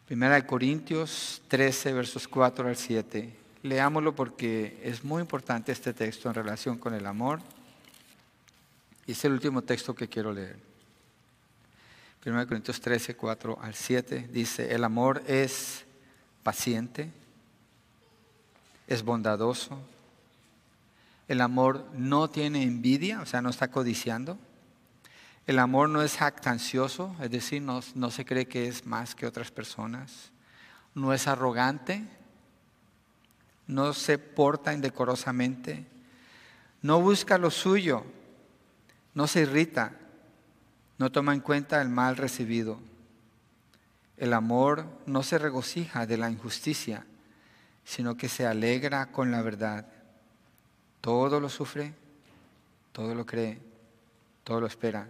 1 Corintios 13, versos 4 al 7. Leámoslo porque es muy importante este texto en relación con el amor. Y es el último texto que quiero leer. 1 Corintios 13, 4 al 7 dice, el amor es paciente, es bondadoso. El amor no tiene envidia, o sea, no está codiciando. El amor no es jactancioso, es decir, no se cree que es más que otras personas. No es arrogante. No se porta indecorosamente, no busca lo suyo, no se irrita, no toma en cuenta el mal recibido. El amor no se regocija de la injusticia, sino que se alegra con la verdad. Todo lo sufre, todo lo cree, todo lo espera,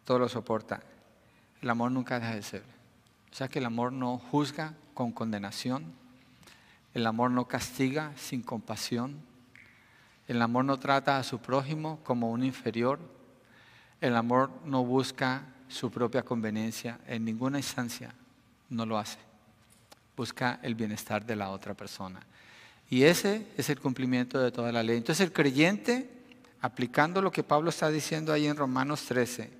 todo lo soporta. El amor nunca deja de ser. O sea que el amor no juzga con condenación. El amor no castiga sin compasión. El amor no trata a su prójimo como un inferior. El amor no busca su propia conveniencia en ninguna instancia. No lo hace. Busca el bienestar de la otra persona. Y ese es el cumplimiento de toda la ley. Entonces el creyente, aplicando lo que Pablo está diciendo ahí en Romanos 13,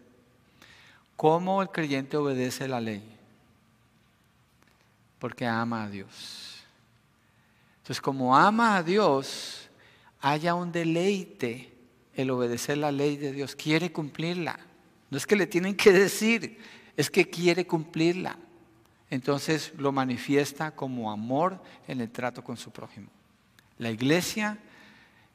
¿cómo el creyente obedece la ley? Porque ama a Dios. Entonces, como ama a Dios, haya un deleite el obedecer la ley de Dios. Quiere cumplirla. No es que le tienen que decir, es que quiere cumplirla. Entonces lo manifiesta como amor en el trato con su prójimo. La iglesia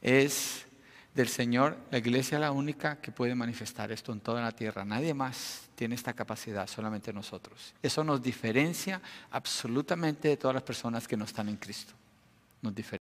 es del Señor. La iglesia es la única que puede manifestar esto en toda la tierra. Nadie más tiene esta capacidad, solamente nosotros. Eso nos diferencia absolutamente de todas las personas que no están en Cristo. Nos diferencia.